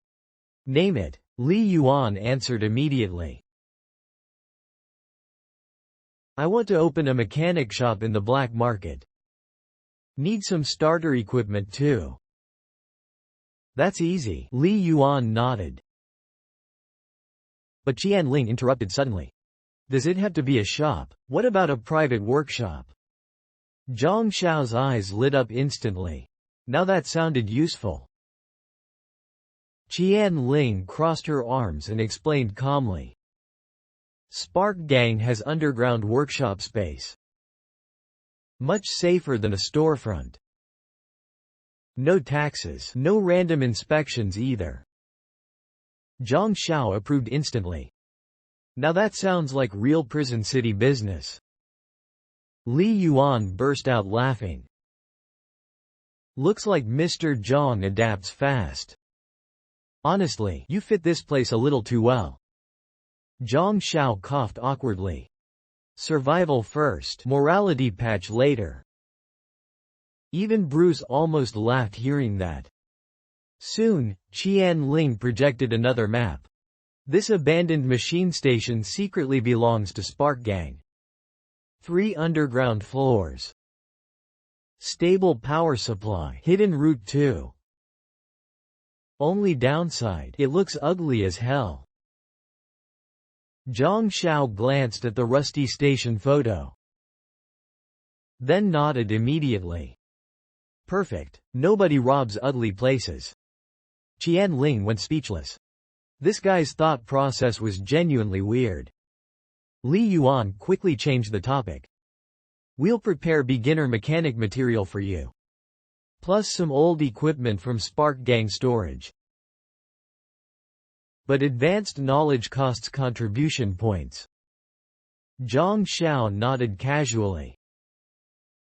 Name it. Li Yuan answered immediately. I want to open a mechanic shop in the black market. Need some starter equipment too. That's easy. Li Yuan nodded. But Qian Ling interrupted suddenly. Does it have to be a shop? What about a private workshop? Zhang Xiao's eyes lit up instantly. Now that sounded useful. Qian Ling crossed her arms and explained calmly. Spark Gang has underground workshop space. Much safer than a storefront. No taxes, no random inspections either. Zhang Xiao approved instantly. Now that sounds like real prison city business. Li Yuan burst out laughing. Looks like Mr. Zhang adapts fast. Honestly, you fit this place a little too well. Zhang Xiao coughed awkwardly. Survival first, morality patch later. Even Bruce almost laughed hearing that. Soon, Qian Ling projected another map. This abandoned machine station secretly belongs to Spark Gang. 3 underground floors. Stable power supply. Hidden route too. Only downside, it looks ugly as hell. Zhang Xiao glanced at the rusty station photo. Then nodded immediately. Perfect. Nobody robs ugly places. Qian Ling went speechless. This guy's thought process was genuinely weird. Li Yuan quickly changed the topic. We'll prepare beginner mechanic material for you. Plus some old equipment from Spark Gang storage. But advanced knowledge costs contribution points. Zhang Xiao nodded casually.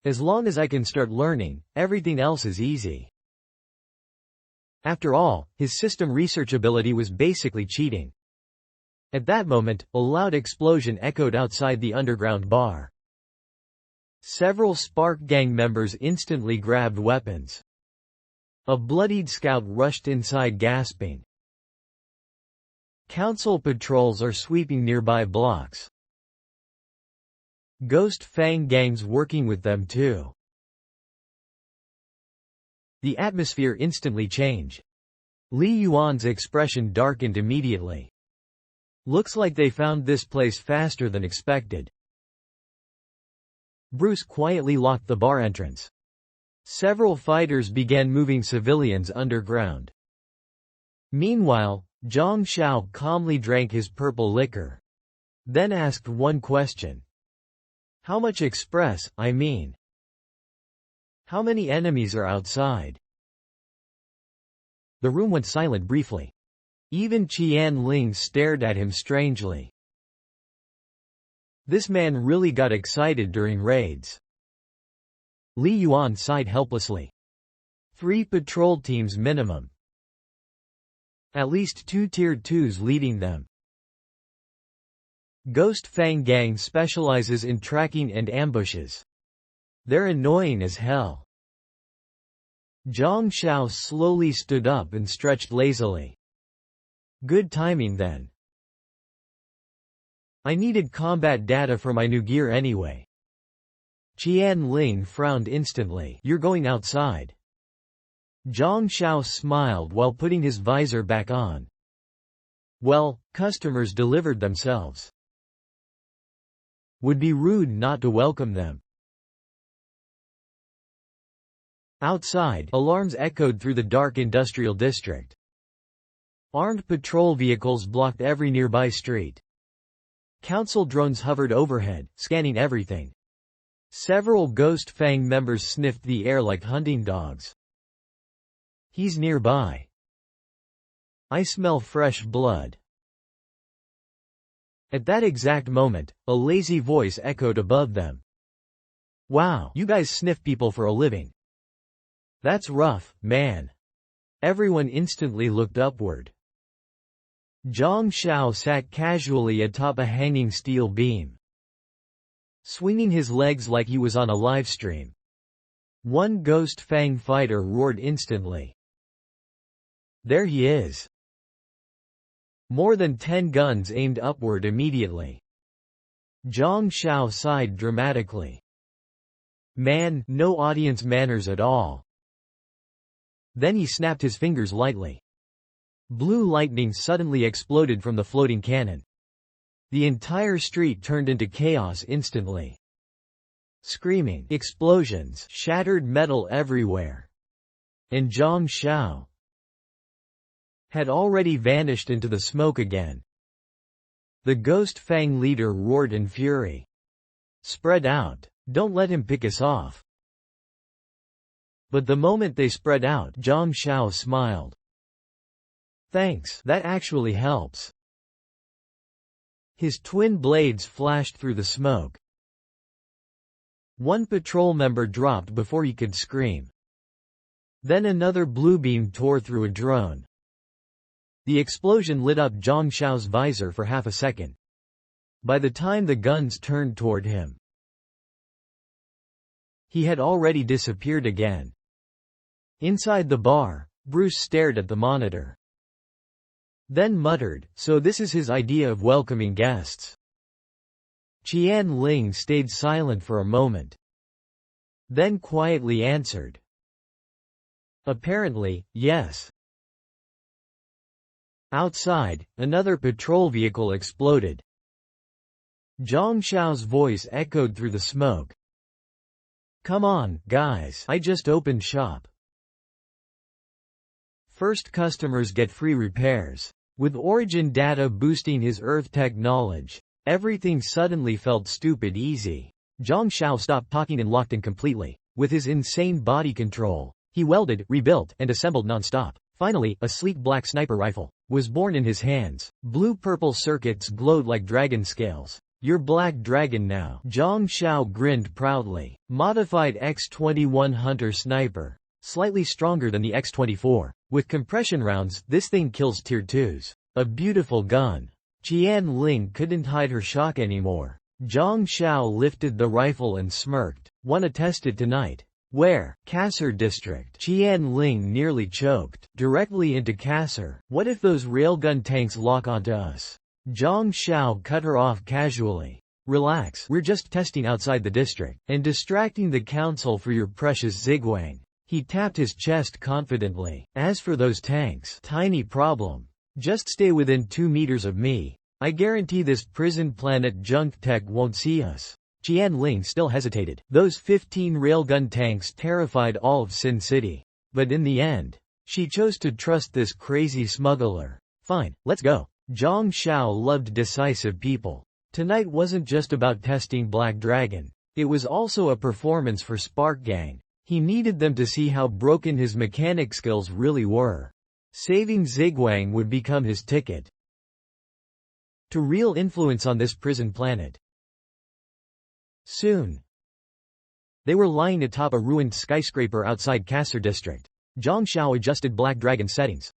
As long as I can start learning, everything else is easy. After all, his system researchability was basically cheating. At that moment, a loud explosion echoed outside the underground bar. Several Spark Gang members instantly grabbed weapons. A bloodied scout rushed inside gasping. Council patrols are sweeping nearby blocks. Ghost Fang gangs working with them too. The atmosphere instantly changed. Li Yuan's expression darkened immediately. Looks like they found this place faster than expected. Bruce quietly locked the bar entrance. Several fighters began moving civilians underground. Meanwhile, Zhang Xiao calmly drank his purple liquor. Then asked one question. How much express, I mean? How many enemies are outside? The room went silent briefly. Even Qian Ling stared at him strangely. This man really got excited during raids. Li Yuan sighed helplessly. 3 patrol teams minimum. At least 2 tier 2s leading them. Ghost Fang Gang specializes in tracking and ambushes. They're annoying as hell. Zhang Xiao slowly stood up and stretched lazily. Good timing then. I needed combat data for my new gear anyway. Qian Ling frowned instantly. You're going outside. Zhang Xiao smiled while putting his visor back on. Well, customers delivered themselves. Would be rude not to welcome them. Outside, alarms echoed through the dark industrial district. Armed patrol vehicles blocked every nearby street. Council drones hovered overhead, scanning everything. Several Ghost Fang members sniffed the air like hunting dogs. He's nearby. I smell fresh blood. At that exact moment, a lazy voice echoed above them. Wow, you guys sniff people for a living. That's rough, man. Everyone instantly looked upward. Zhang Xiao sat casually atop a hanging steel beam, swinging his legs like he was on a live stream. One Ghost Fang fighter roared instantly. There he is. More than 10 guns aimed upward immediately. Zhang Xiao sighed dramatically. Man, no audience manners at all. Then he snapped his fingers lightly. Blue lightning suddenly exploded from the floating cannon. The entire street turned into chaos instantly. Screaming, explosions, shattered metal everywhere. And Zhang Xiao had already vanished into the smoke again. The Ghost Fang leader roared in fury. Spread out. Don't let him pick us off. But the moment they spread out, Zhang Xiao smiled. Thanks, that actually helps. His twin blades flashed through the smoke. One patrol member dropped before he could scream. Then another blue beam tore through a drone. The explosion lit up Zhang Xiao's visor for half a second. By the time the guns turned toward him, he had already disappeared again. Inside the bar, Bruce stared at the monitor. Then muttered, so this is his idea of welcoming guests. Qian Ling stayed silent for a moment. Then quietly answered. Apparently, yes. Outside, another patrol vehicle exploded. Zhang Xiao's voice echoed through the smoke. Come on, guys, I just opened shop. First customers get free repairs. With origin data boosting his Earth tech knowledge, everything suddenly felt stupid easy. Zhang Xiao stopped talking and locked in completely. With his insane body control, he welded, rebuilt, and assembled non-stop. Finally, a sleek black sniper rifle was born in his hands. Blue-purple circuits glowed like dragon scales. You're Black Dragon now. Zhang Xiao grinned proudly. Modified X-21 Hunter Sniper. Slightly stronger than the X-24. With compression rounds, this thing kills tier 2s. A beautiful gun. Qian Ling couldn't hide her shock anymore. Zhang Xiao lifted the rifle and smirked. Wanna test it tonight? Where? Kasser district. Qian Ling nearly choked. Directly into Kasser. What if those railgun tanks lock onto us? Zhang Xiao cut her off casually. Relax, we're just testing outside the district, and distracting the council for your precious zigwang. He tapped his chest confidently. As for those tanks, tiny problem. Just stay within 2 meters of me. I guarantee this prison planet junk tech won't see us. Qian Ling still hesitated. Those 15 railgun tanks terrified all of Sin City. But in the end, She chose to trust this crazy smuggler. Fine, let's go. Zhang Xiao loved decisive people. Tonight wasn't just about testing Black Dragon. It was also a performance for Spark Gang. He needed them to see how broken his mechanic skills really were. Saving Zigwang would become his ticket to real influence on this prison planet. Soon, they were lying atop a ruined skyscraper outside Kasser district. Zhang Xiao adjusted Black Dragon's settings.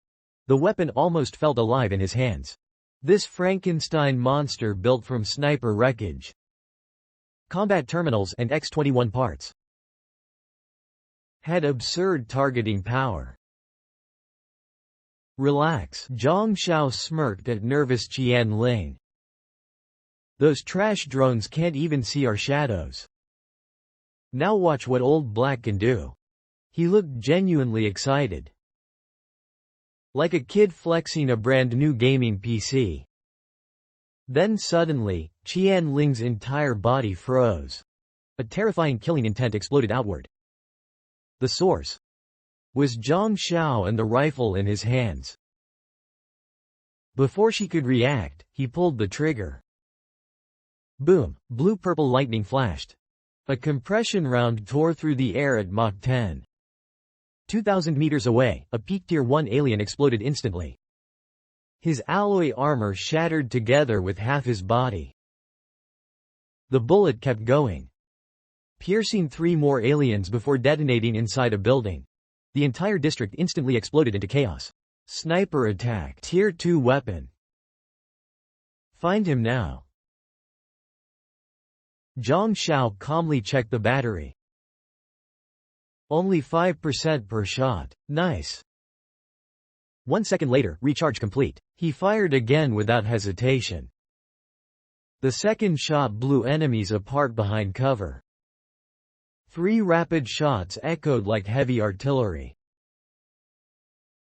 The weapon almost felt alive in his hands. This Frankenstein monster built from sniper wreckage, combat terminals and X-21 parts had absurd targeting power. Relax, Zhang Xiao smirked at nervous Qian Ling. Those trash drones can't even see our shadows. Now watch what old Black can do. He looked genuinely excited. Like a kid flexing a brand new gaming PC. Then suddenly, Qian Ling's entire body froze. A terrifying killing intent exploded outward. The source was Zhang Xiao and the rifle in his hands. Before she could react, he pulled the trigger. Boom, blue-purple lightning flashed. A compression round tore through the air at Mach 10. 2,000 meters away, a peak Tier 1 alien exploded instantly. His alloy armor shattered together with half his body. The bullet kept going, piercing 3 more aliens before detonating inside a building. The entire district instantly exploded into chaos. Sniper attack, Tier 2 weapon. Find him now. Zhang Xiao calmly checked the battery. Only 5% per shot. Nice. 1 second later, recharge complete. He fired again without hesitation. The second shot blew enemies apart behind cover. 3 rapid shots echoed like heavy artillery.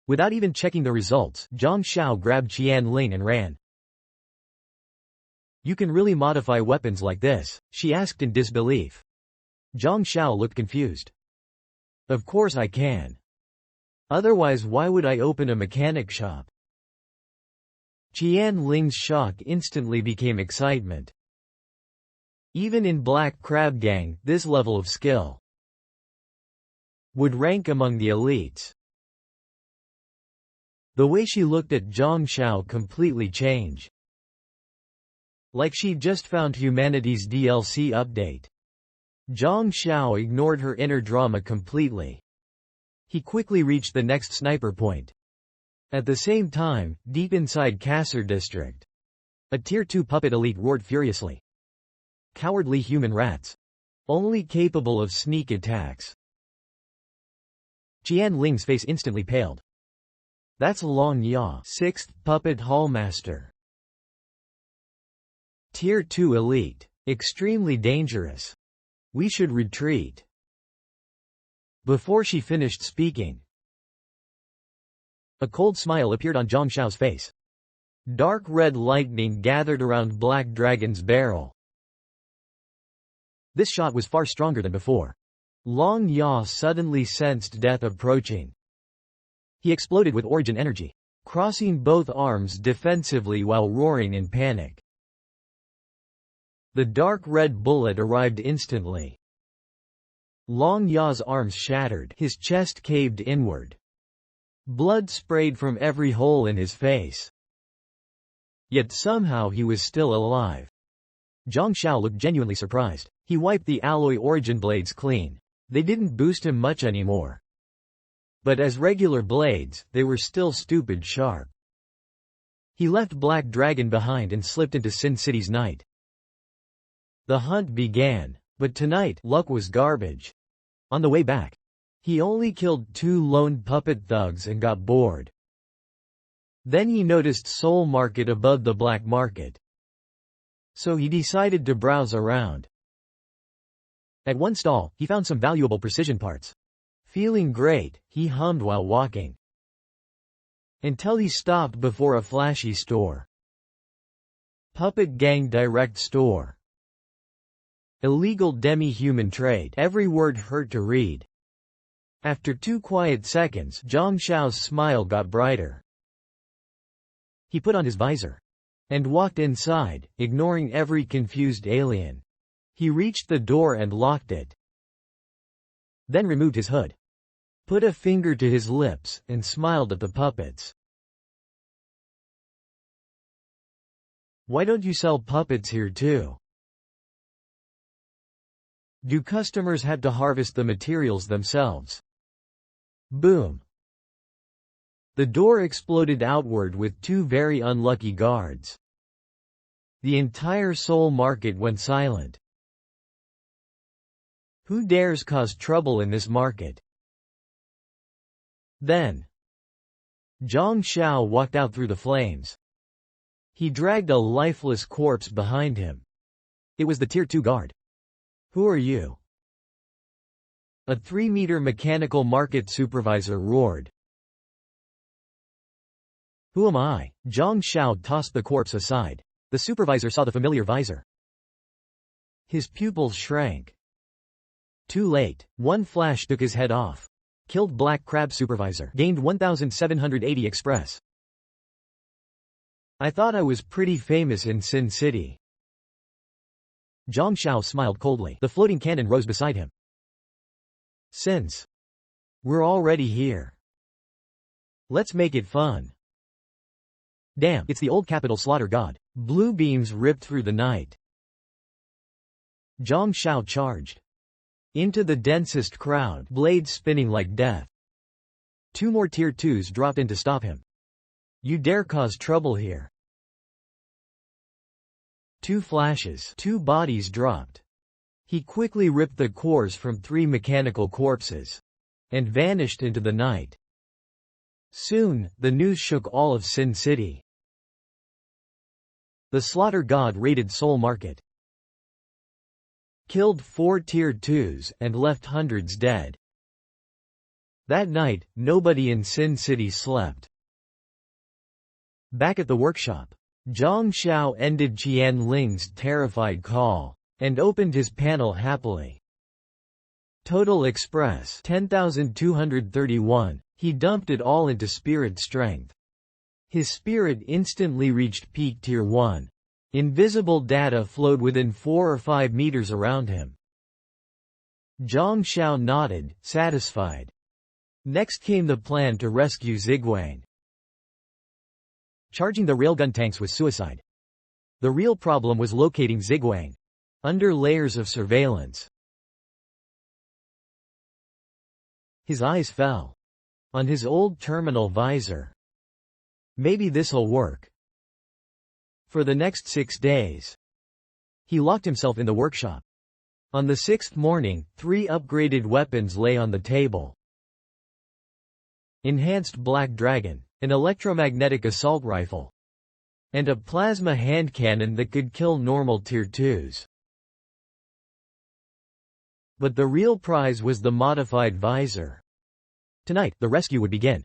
Without even checking the results, Zhang Xiao grabbed Qian Ling and ran. You can really modify weapons like this? She asked in disbelief. Zhang Xiao looked confused. Of course I can. Otherwise why would I open a mechanic shop? Qian Ling's shock instantly became excitement. Even in Black Crab Gang, this level of skill would rank among the elites. The way she looked at Zhang Xiao completely changed. Like she'd just found humanity's DLC update. Zhang Xiao ignored her inner drama completely. He quickly reached the next sniper point. At the same time, deep inside Kasser district, a Tier 2 puppet elite roared furiously. Cowardly human rats. Only capable of sneak attacks. Qian Ling's face instantly paled. That's Long Ya, 6th puppet hallmaster. Tier 2 elite. Extremely dangerous. We should retreat. Before she finished speaking, a cold smile appeared on Zhang Xiao's face. Dark red lightning gathered around Black Dragon's barrel. This shot was far stronger than before. Long Ya suddenly sensed death approaching. He exploded with origin energy, crossing both arms defensively while roaring in panic. The dark red bullet arrived instantly. Long Ya's arms shattered, his chest caved inward. Blood sprayed from every hole in his face. Yet somehow he was still alive. Zhang Xiao looked genuinely surprised. He wiped the alloy origin blades clean. They didn't boost him much anymore. But as regular blades, they were still stupid sharp. He left Black Dragon behind and slipped into Sin City's night. The hunt began, but tonight, luck was garbage. On the way back, he only killed 2 lone puppet thugs and got bored. Then he noticed Soul Market above the black market. So he decided to browse around. At one stall, he found some valuable precision parts. Feeling great, he hummed while walking. Until he stopped before a flashy store. Puppet Gang Direct Store. Illegal demi-human trade. Every word hurt to read. After 2 quiet seconds, Zhang Xiao's smile got brighter. He put on his visor and walked inside, ignoring every confused alien. He reached the door and locked it. Then removed his hood, put a finger to his lips, and smiled at the puppets. Why don't you sell puppets here too? Do customers have to harvest the materials themselves? Boom. The door exploded outward with 2 very unlucky guards. The entire Seoul market went silent. Who dares cause trouble in this market? Then Zhang Xiao walked out through the flames. He dragged a lifeless corpse behind him. It was the Tier 2 guard. Who are you? A 3-meter mechanical market supervisor roared. Who am I? Zhang Xiao tossed the corpse aside. The supervisor saw the familiar visor. His pupils shrank. Too late. One flash took his head off. Killed Black Crab supervisor. Gained 1780 express. I thought I was pretty famous in Sin City. Zhang Xiao smiled coldly. The floating cannon rose beside him. Since we're already here, let's make it fun. Damn, it's the old capital slaughter god. Blue beams ripped through the night. Zhang Xiao charged into the densest crowd, blades spinning like death. 2 more Tier 2s dropped in to stop him. You dare cause trouble here? 2 flashes, 2 bodies dropped. He quickly ripped the cores from 3 mechanical corpses and vanished into the night. Soon, the news shook all of Sin City. The slaughter god raided Seoul Market, killed 4 Tier 2s, and left hundreds dead. That night, nobody in Sin City slept. Back at the workshop, Zhang Xiao ended Qian Ling's terrified call and opened his panel happily. Total Express 10,231. He dumped it all into spirit strength. His spirit instantly reached peak Tier 1. Invisible data flowed within 4 or 5 meters around him. Zhang Xiao nodded, satisfied. Next came the plan to rescue Ziguang. Charging the railgun tanks was suicide. The real problem was locating Ziguang under layers of surveillance. His eyes fell on his old terminal visor. Maybe this'll work. For the next 6 days, he locked himself in the workshop. On the 6th morning, 3 upgraded weapons lay on the table. Enhanced Black Dragon, an electromagnetic assault rifle, and a plasma hand cannon that could kill normal Tier 2s. But the real prize was the modified visor. Tonight, the rescue would begin.